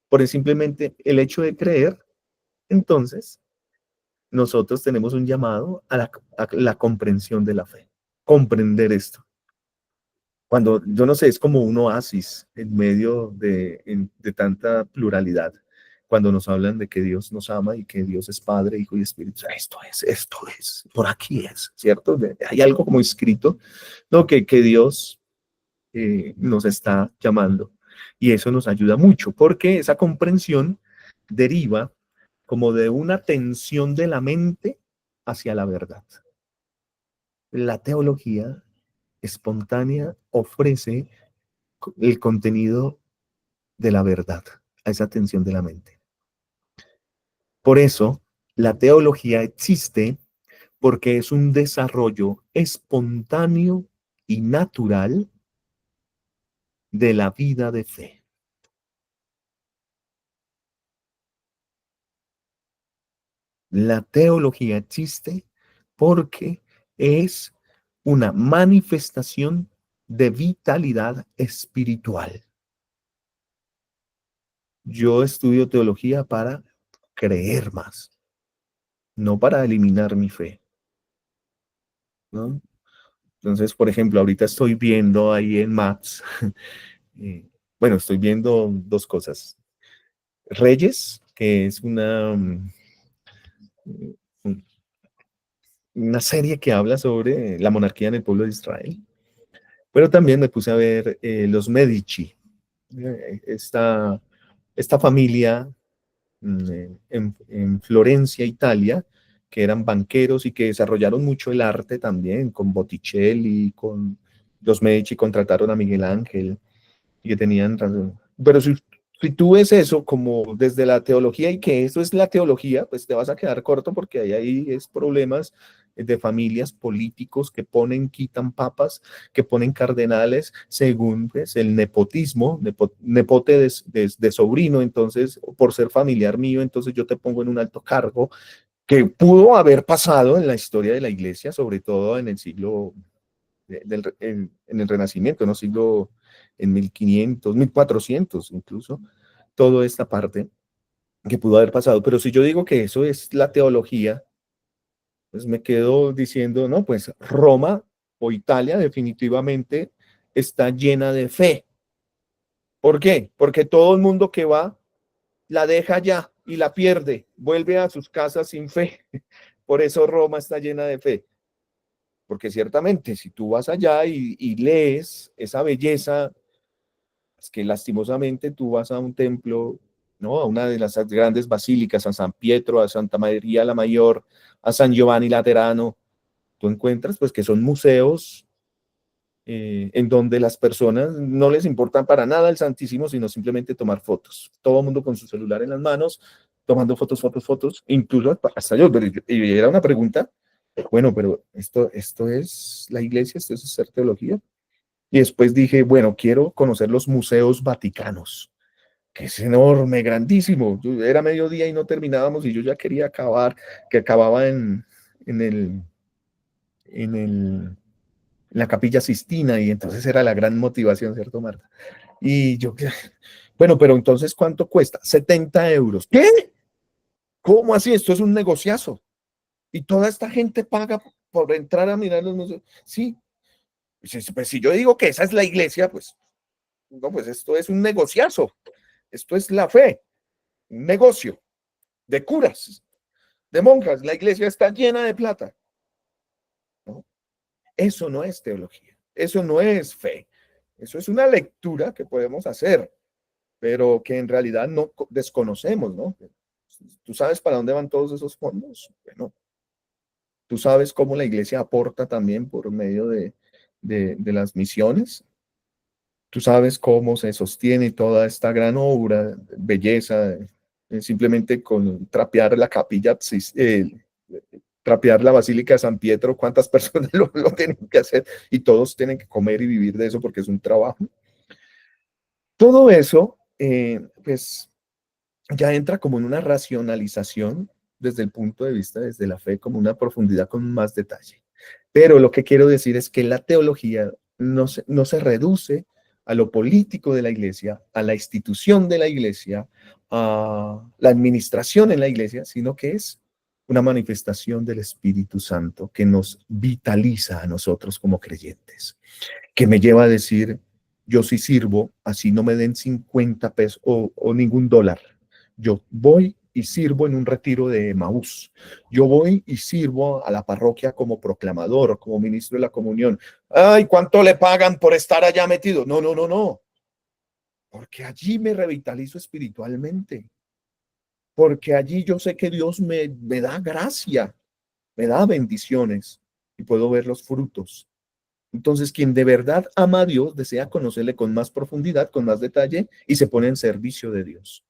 Por el simplemente el hecho de creer, entonces, nosotros tenemos un llamado a la comprensión de la fe. Comprender esto. Cuando, yo no sé, es como un oasis en medio de tanta pluralidad. Cuando nos hablan de que Dios nos ama y que Dios es Padre, Hijo y Espíritu, esto es, por aquí es, ¿cierto? Hay algo como escrito, ¿no? Que Dios nos está llamando. Y eso nos ayuda mucho, porque esa comprensión deriva como de una tensión de la mente hacia la verdad. La teología espontánea ofrece el contenido de la verdad a esa tensión de la mente. Por eso, la teología existe porque es un desarrollo espontáneo y natural de la vida de fe. La teología existe porque es una manifestación de vitalidad espiritual. Yo estudio teología para creer más, no para eliminar mi fe, ¿no? Entonces, por ejemplo, ahorita estoy viendo ahí en Maps, bueno, estoy viendo dos cosas. Reyes, que es una serie que habla sobre la monarquía en el pueblo de Israel, pero también me puse a ver los Medici, esta familia en Florencia, Italia, que eran banqueros y que desarrollaron mucho el arte también, con Botticelli, con los Medici contrataron a Miguel Ángel, y que tenían razón. Pero si tú ves eso como desde la teología y que eso es la teología, pues te vas a quedar corto porque ahí es problemas de familias políticos que ponen, quitan papas, que ponen cardenales según pues, el nepotismo, nepote de sobrino, entonces por ser familiar mío, entonces yo te pongo en un alto cargo, que pudo haber pasado en la historia de la iglesia, sobre todo en el siglo, en el Renacimiento, ¿no? Siglo en 1500, 1400 incluso, toda esta parte que pudo haber pasado. Pero si yo digo que eso es la teología, pues me quedo diciendo, no, pues Roma o Italia definitivamente está llena de fe. ¿Por qué? Porque todo el mundo que va la deja ya y la pierde, vuelve a sus casas sin fe. Por eso Roma está llena de fe. Porque ciertamente, si tú vas allá y lees esa belleza, es que lastimosamente tú vas a un templo, ¿no? A una de las grandes basílicas, a San Pietro, a Santa María la Mayor, a San Giovanni Laterano, tú encuentras pues que son museos en donde las personas no les importan para nada el Santísimo, sino simplemente tomar fotos. Todo el mundo con su celular en las manos, tomando fotos, fotos, fotos, incluso hasta yo, y era una pregunta, bueno, pero esto es la iglesia, esto es hacer teología. Y después dije, bueno, quiero conocer los museos vaticanos, que es enorme, grandísimo. Era mediodía y no terminábamos y yo ya quería acabar, que acababa en el, en el, en la Capilla Sistina y entonces era la gran motivación, ¿cierto, Marta? Y yo, bueno, pero entonces, ¿cuánto cuesta? 70 euros. ¿Qué? ¿Cómo así? Esto es un negociazo. Y toda esta gente paga por entrar a mirar los museos. Sí, pues si yo digo que esa es la iglesia, pues no, pues esto es un negociazo. Esto es la fe, un negocio de curas, de monjas. La iglesia está llena de plata. ¿No? Eso no es teología. Eso no es fe. Eso es una lectura que podemos hacer, pero que en realidad no desconocemos, ¿no? ¿Tú sabes para dónde van todos esos fondos? Bueno, tú sabes cómo la iglesia aporta también por medio de las misiones. Tú sabes cómo se sostiene toda esta gran obra, belleza, simplemente con trapear la capilla, trapear la Basílica de San Pietro, cuántas personas lo tienen que hacer y todos tienen que comer y vivir de eso porque es un trabajo. Todo eso, pues, ya entra como en una racionalización desde el punto de vista, desde la fe, como una profundidad con más detalle. Pero lo que quiero decir es que la teología no se reduce a lo político de la iglesia, a la institución de la iglesia, a la administración en la iglesia, sino que es una manifestación del Espíritu Santo que nos vitaliza a nosotros como creyentes, que me lleva a decir, yo sí sirvo, así no me den 50 pesos o ningún dólar. Yo voy y sirvo en un retiro de Emaús. Yo voy y sirvo a la parroquia como proclamador, como ministro de la comunión. Ay, ¿cuánto le pagan por estar allá metido? No, no, no, no. Porque allí me revitalizo espiritualmente. Porque allí yo sé que Dios me da gracia, me da bendiciones y puedo ver los frutos. Entonces, quien de verdad ama a Dios desea conocerle con más profundidad, con más detalle y se pone en servicio de Dios.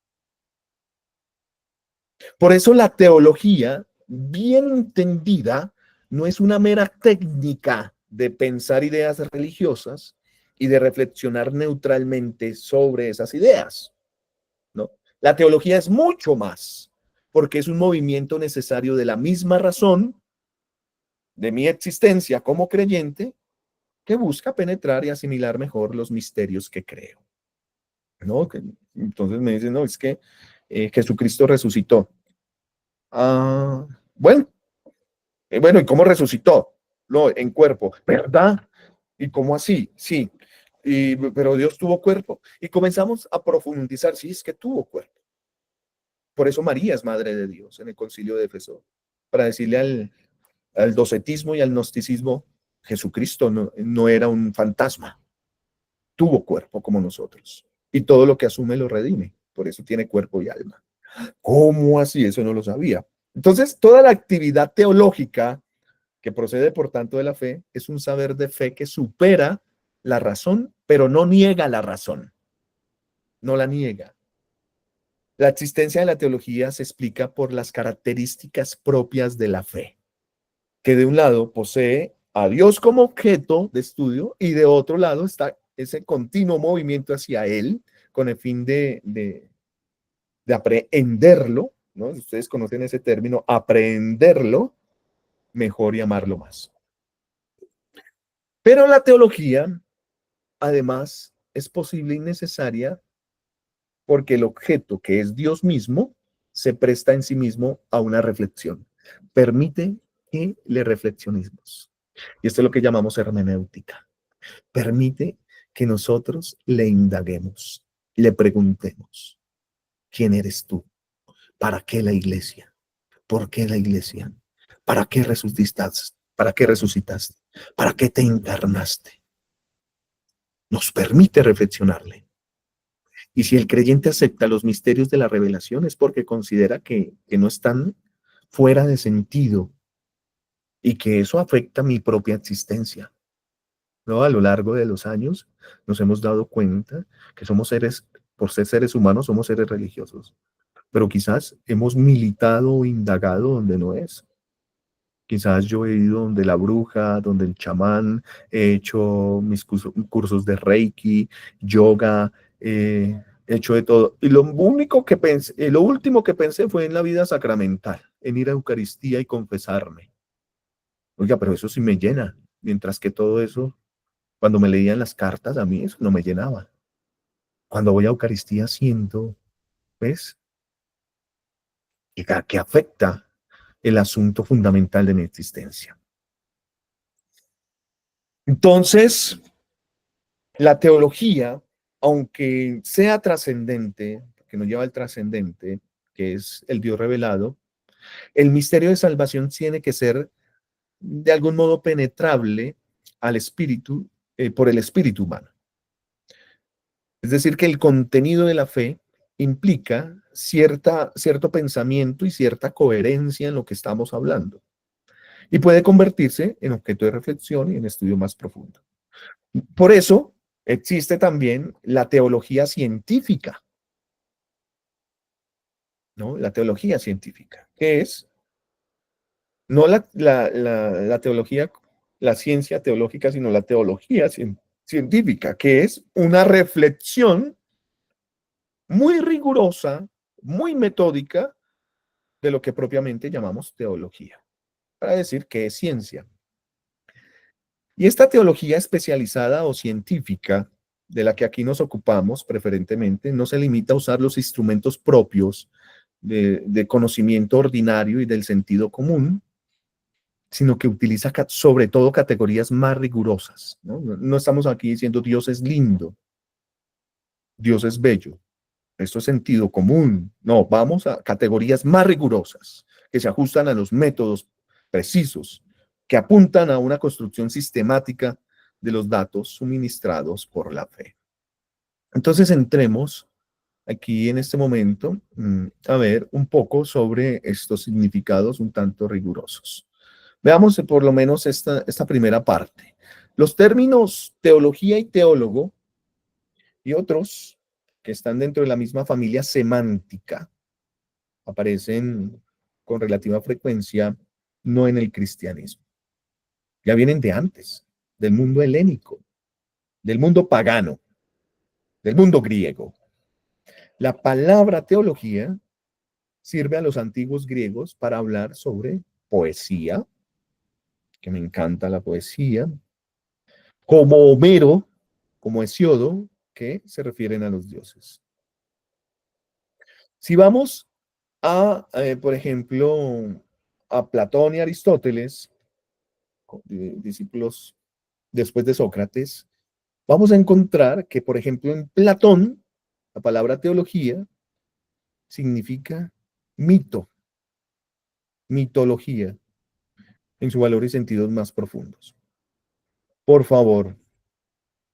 Por eso la teología, bien entendida, no es una mera técnica de pensar ideas religiosas y de reflexionar neutralmente sobre esas ideas, ¿no? La teología es mucho más, porque es un movimiento necesario de la misma razón de mi existencia como creyente que busca penetrar y asimilar mejor los misterios que creo, ¿no? Entonces me dicen, no, es que Jesucristo resucitó. Ah, bueno, bueno, ¿y cómo resucitó? No, en cuerpo, ¿verdad? ¿Y cómo así? Sí, pero Dios tuvo cuerpo. Y comenzamos a profundizar, sí, es que tuvo cuerpo. Por eso María es madre de Dios en el concilio de Éfeso, para decirle al docetismo y al gnosticismo, Jesucristo no era un fantasma, tuvo cuerpo como nosotros. Y todo lo que asume lo redime, por eso tiene cuerpo y alma. ¿Cómo así? Eso no lo sabía. Entonces, toda la actividad teológica que procede, por tanto, de la fe es un saber de fe que supera la razón, pero no niega la razón. No la niega. La existencia de la teología se explica por las características propias de la fe, que de un lado posee a Dios como objeto de estudio y de otro lado está ese continuo movimiento hacia Él con el fin de aprehenderlo, ¿no? Ustedes conocen ese término, aprehenderlo mejor y amarlo más. Pero la teología, además, es posible y necesaria porque el objeto, que es Dios mismo, se presta en sí mismo a una reflexión. Permite que le reflexionemos. Y esto es lo que llamamos hermenéutica. Permite que nosotros le indaguemos, le preguntemos, ¿quién eres tú? ¿Para qué la iglesia? ¿Por qué la iglesia? ¿Para qué resucitaste? ¿Para qué resucitaste? ¿Para qué te encarnaste? Nos permite reflexionarle. Y si el creyente acepta los misterios de la revelación es porque considera que no están fuera de sentido y que eso afecta mi propia existencia. ¿No? A lo largo de los años nos hemos dado cuenta que somos seres, por ser seres humanos, somos seres religiosos, pero quizás hemos militado o indagado donde no es. Quizás yo he ido donde la bruja, donde el chamán, he hecho mis cursos de Reiki, yoga, he hecho de todo. Y lo único que pensé, lo último que pensé fue en la vida sacramental, en ir a Eucaristía y confesarme. Oiga, pero eso sí me llena, mientras que todo eso, cuando me leían las cartas, a mí eso no me llenaba. Cuando voy a Eucaristía siento, ¿ves? Que afecta el asunto fundamental de mi existencia. Entonces, la teología, aunque sea trascendente, que nos lleva al trascendente, que es el Dios revelado, el misterio de salvación tiene que ser de algún modo penetrable al espíritu, por el espíritu humano. Es decir, que el contenido de la fe implica cierto pensamiento y cierta coherencia en lo que estamos hablando. Y puede convertirse en objeto de reflexión y en estudio más profundo. Por eso existe también la teología científica, ¿no? La teología científica, que es no la teología, la ciencia teológica, sino la teología científica, que es una reflexión muy rigurosa, muy metódica de lo que propiamente llamamos teología, para decir que es ciencia. Y esta teología especializada o científica, de la que aquí nos ocupamos preferentemente, no se limita a usar los instrumentos propios de conocimiento ordinario y del sentido común, sino que utiliza sobre todo categorías más rigurosas, ¿no? No estamos aquí diciendo Dios es lindo, Dios es bello, esto es sentido común. No, vamos a categorías más rigurosas que se ajustan a los métodos precisos, que apuntan a una construcción sistemática de los datos suministrados por la fe. Entonces entremos aquí en este momento a ver un poco sobre estos significados un tanto rigurosos. Veamos por lo menos esta primera parte. Los términos teología y teólogo y otros que están dentro de la misma familia semántica aparecen con relativa frecuencia no en el cristianismo. Ya vienen de antes, del mundo helénico, del mundo pagano, del mundo griego. La palabra teología sirve a los antiguos griegos para hablar sobre poesía, que me encanta la poesía, como Homero, como Hesiodo, que se refieren a los dioses. Si vamos por ejemplo, a Platón y Aristóteles, discípulos después de Sócrates, vamos a encontrar que, por ejemplo, en Platón, la palabra teología significa mito, mitología, en su valor y sentidos más profundos. Por favor,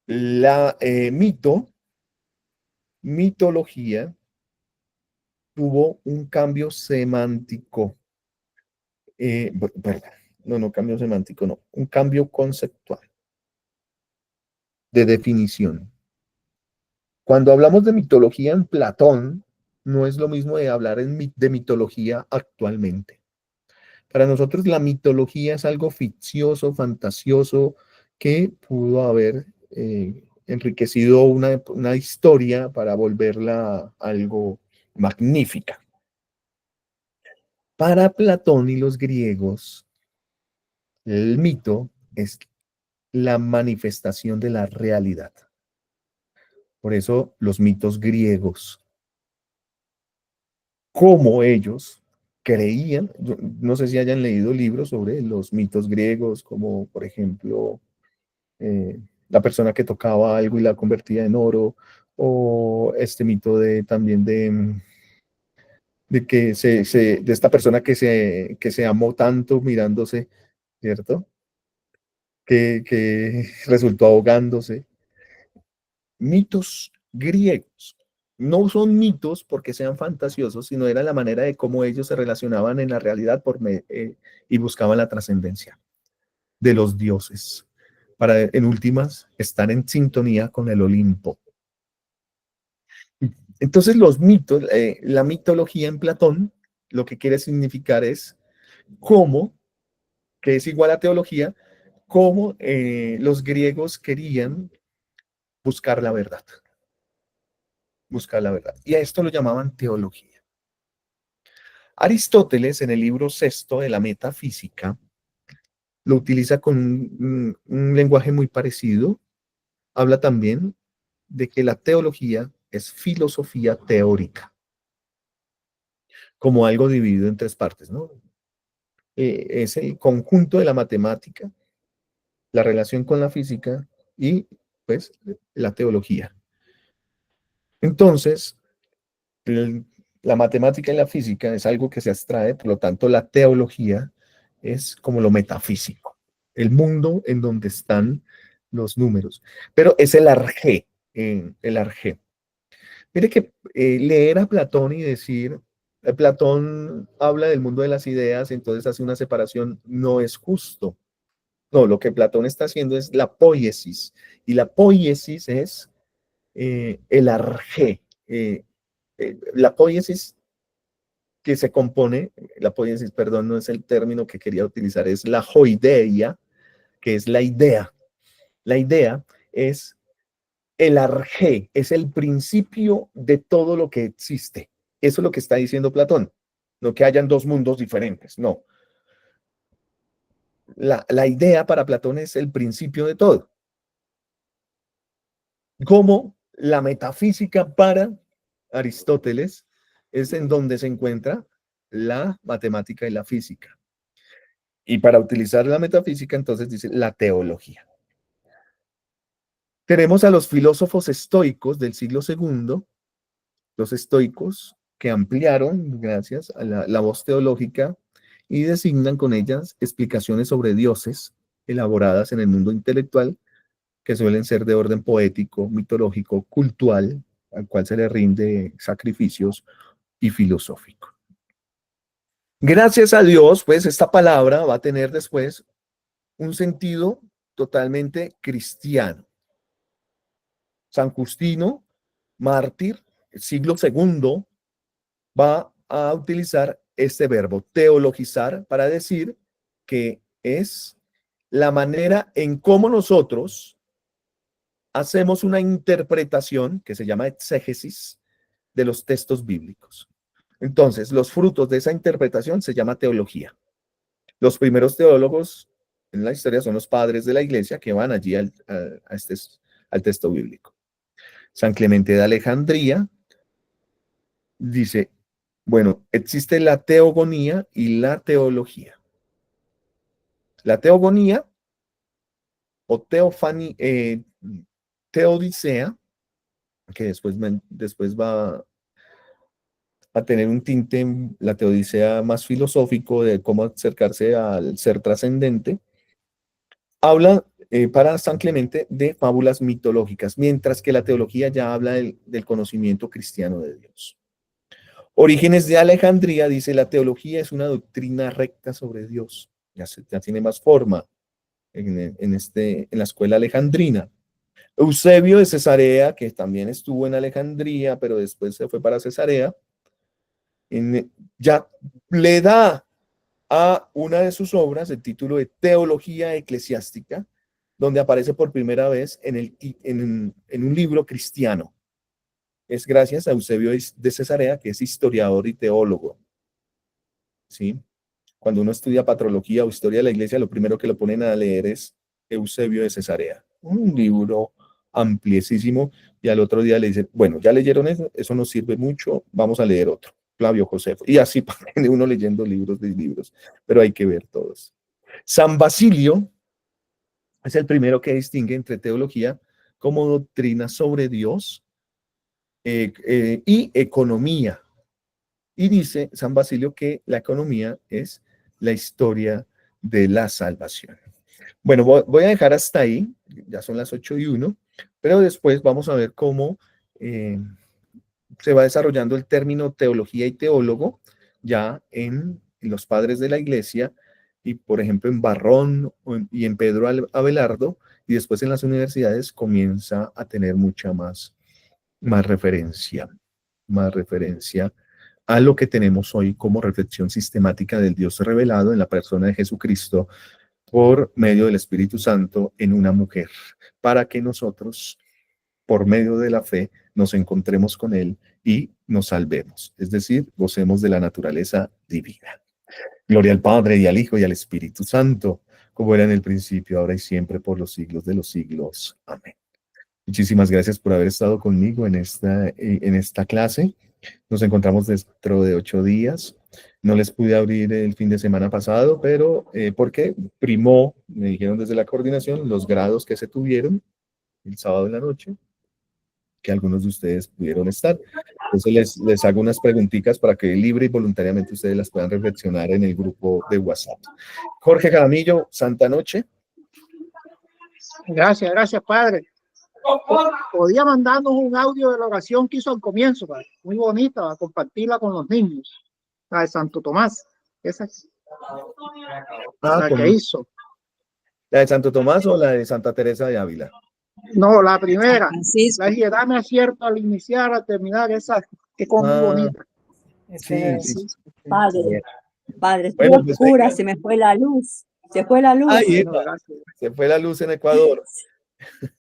la mitología, tuvo un cambio semántico. Perdón, no, cambio semántico, no, un cambio conceptual de definición. Cuando hablamos de mitología en Platón, no es lo mismo de hablar de mitología actualmente. Para nosotros la mitología es algo ficcioso, fantasioso, que pudo haber enriquecido una historia para volverla algo magnífica. Para Platón y los griegos, el mito es la manifestación de la realidad. Por eso los mitos griegos, como ellos creían, no sé si hayan leído libros sobre los mitos griegos, como por ejemplo la persona que tocaba algo y la convertía en oro, o este mito también de esta persona que se amó tanto mirándose, ¿cierto? Que resultó ahogándose. Mitos griegos. No son mitos porque sean fantasiosos, sino era la manera de cómo ellos se relacionaban en la realidad y buscaban la trascendencia de los dioses, para en últimas estar en sintonía con el Olimpo. Entonces los mitos, la mitología en Platón, lo que quiere significar es cómo, que es igual a teología, cómo los griegos querían buscar la verdad. Buscar la verdad. Y a esto lo llamaban teología. Aristóteles, en el libro sexto de la Metafísica, lo utiliza con un lenguaje muy parecido. Habla también de que la teología es filosofía teórica, como algo dividido en tres partes, ¿no? Es el conjunto de la matemática, la relación con la física y, pues, la teología. Entonces, la matemática y la física es algo que se abstrae, por lo tanto, la teología es como lo metafísico, el mundo en donde están los números. Pero es el arjé, el arjé. Mire que leer a Platón y decir, Platón habla del mundo de las ideas, entonces hace una separación, no es justo. No, lo que Platón está haciendo es la poiesis, y la poiesis es el arjé. La poiesis que se compone, la poiesis, perdón, no es el término que quería utilizar, es la joideia, que es la idea. La idea es el arjé, es el principio de todo lo que existe. Eso es lo que está diciendo Platón. No que hayan dos mundos diferentes, no. La idea para Platón es el principio de todo. Como la metafísica para Aristóteles es en donde se encuentra la matemática y la física. Y para utilizar la metafísica, entonces dice la teología. Tenemos a los filósofos estoicos del siglo II, los estoicos que ampliaron, gracias a la voz teológica, y designan con ellas explicaciones sobre dioses elaboradas en el mundo intelectual, que suelen ser de orden poético, mitológico, cultural, al cual se le rinde sacrificios, y filosófico. Gracias a Dios, pues esta palabra va a tener después un sentido totalmente cristiano. San Justino, mártir, siglo II, va a utilizar este verbo, teologizar, para decir que es la manera en cómo nosotros hacemos una interpretación que se llama exégesis de los textos bíblicos. Entonces, los frutos de esa interpretación se llama teología. Los primeros teólogos en la historia son los padres de la iglesia que van allí al texto bíblico. San Clemente de Alejandría dice, bueno, existe la teogonía y la teología. La teogonía o teodicea, que después va a tener un tinte, la teodicea más filosófico de cómo acercarse al ser trascendente, habla para San Clemente de fábulas mitológicas, mientras que la teología ya habla del conocimiento cristiano de Dios. Orígenes de Alejandría dice, la teología es una doctrina recta sobre Dios. Ya tiene más forma en la escuela alejandrina. Eusebio de Cesarea, que también estuvo en Alejandría, pero después se fue para Cesarea, ya le da a una de sus obras el título de Teología Eclesiástica, donde aparece por primera vez en un libro cristiano. Es gracias a Eusebio de Cesarea, que es historiador y teólogo. ¿Sí? Cuando uno estudia patrología o historia de la iglesia, lo primero que lo ponen a leer es Eusebio de Cesarea. Un libro ampliesísimo, y al otro día le dicen, bueno, ya leyeron eso nos sirve mucho, vamos a leer otro, Flavio Josefo. Y así uno leyendo libros de libros, pero hay que ver todos. San Basilio es el primero que distingue entre teología como doctrina sobre Dios y economía. Y dice San Basilio que la economía es la historia de la salvación. Bueno, voy a dejar hasta ahí, ya son las 8:01, pero después vamos a ver cómo se va desarrollando el término teología y teólogo ya en los padres de la iglesia, y por ejemplo en Barrón y en Pedro Abelardo, y después en las universidades comienza a tener mucha más referencia a lo que tenemos hoy como reflexión sistemática del Dios revelado en la persona de Jesucristo por medio del Espíritu Santo en una mujer, para que nosotros, por medio de la fe, nos encontremos con Él y nos salvemos, es decir, gocemos de la naturaleza divina. Gloria al Padre, y al Hijo, y al Espíritu Santo, como era en el principio, ahora y siempre, por los siglos de los siglos. Amén. Muchísimas gracias por haber estado conmigo en esta clase. Nos encontramos dentro de 8 días. No les pude abrir el fin de semana pasado, pero porque primó, me dijeron desde la coordinación, los grados que se tuvieron el sábado en la noche, que algunos de ustedes pudieron estar. Entonces les hago unas preguntitas para que libre y voluntariamente ustedes las puedan reflexionar en el grupo de WhatsApp. Jorge Jaramillo, Santa Noche. Gracias, padre. Podía mandarnos un audio de la oración que hizo al comienzo, padre. Muy bonita, para compartirla con los niños. La de Santo Tomás. Esa la que hizo. ¿La de Santo Tomás o la de Santa Teresa de Ávila? No, la primera. La dame acierto al iniciar, al terminar, esa que es muy bonita. Sí. Padre, estuvo oscura, se me fue la luz. Se fue la luz. Ay, se fue la luz en Ecuador.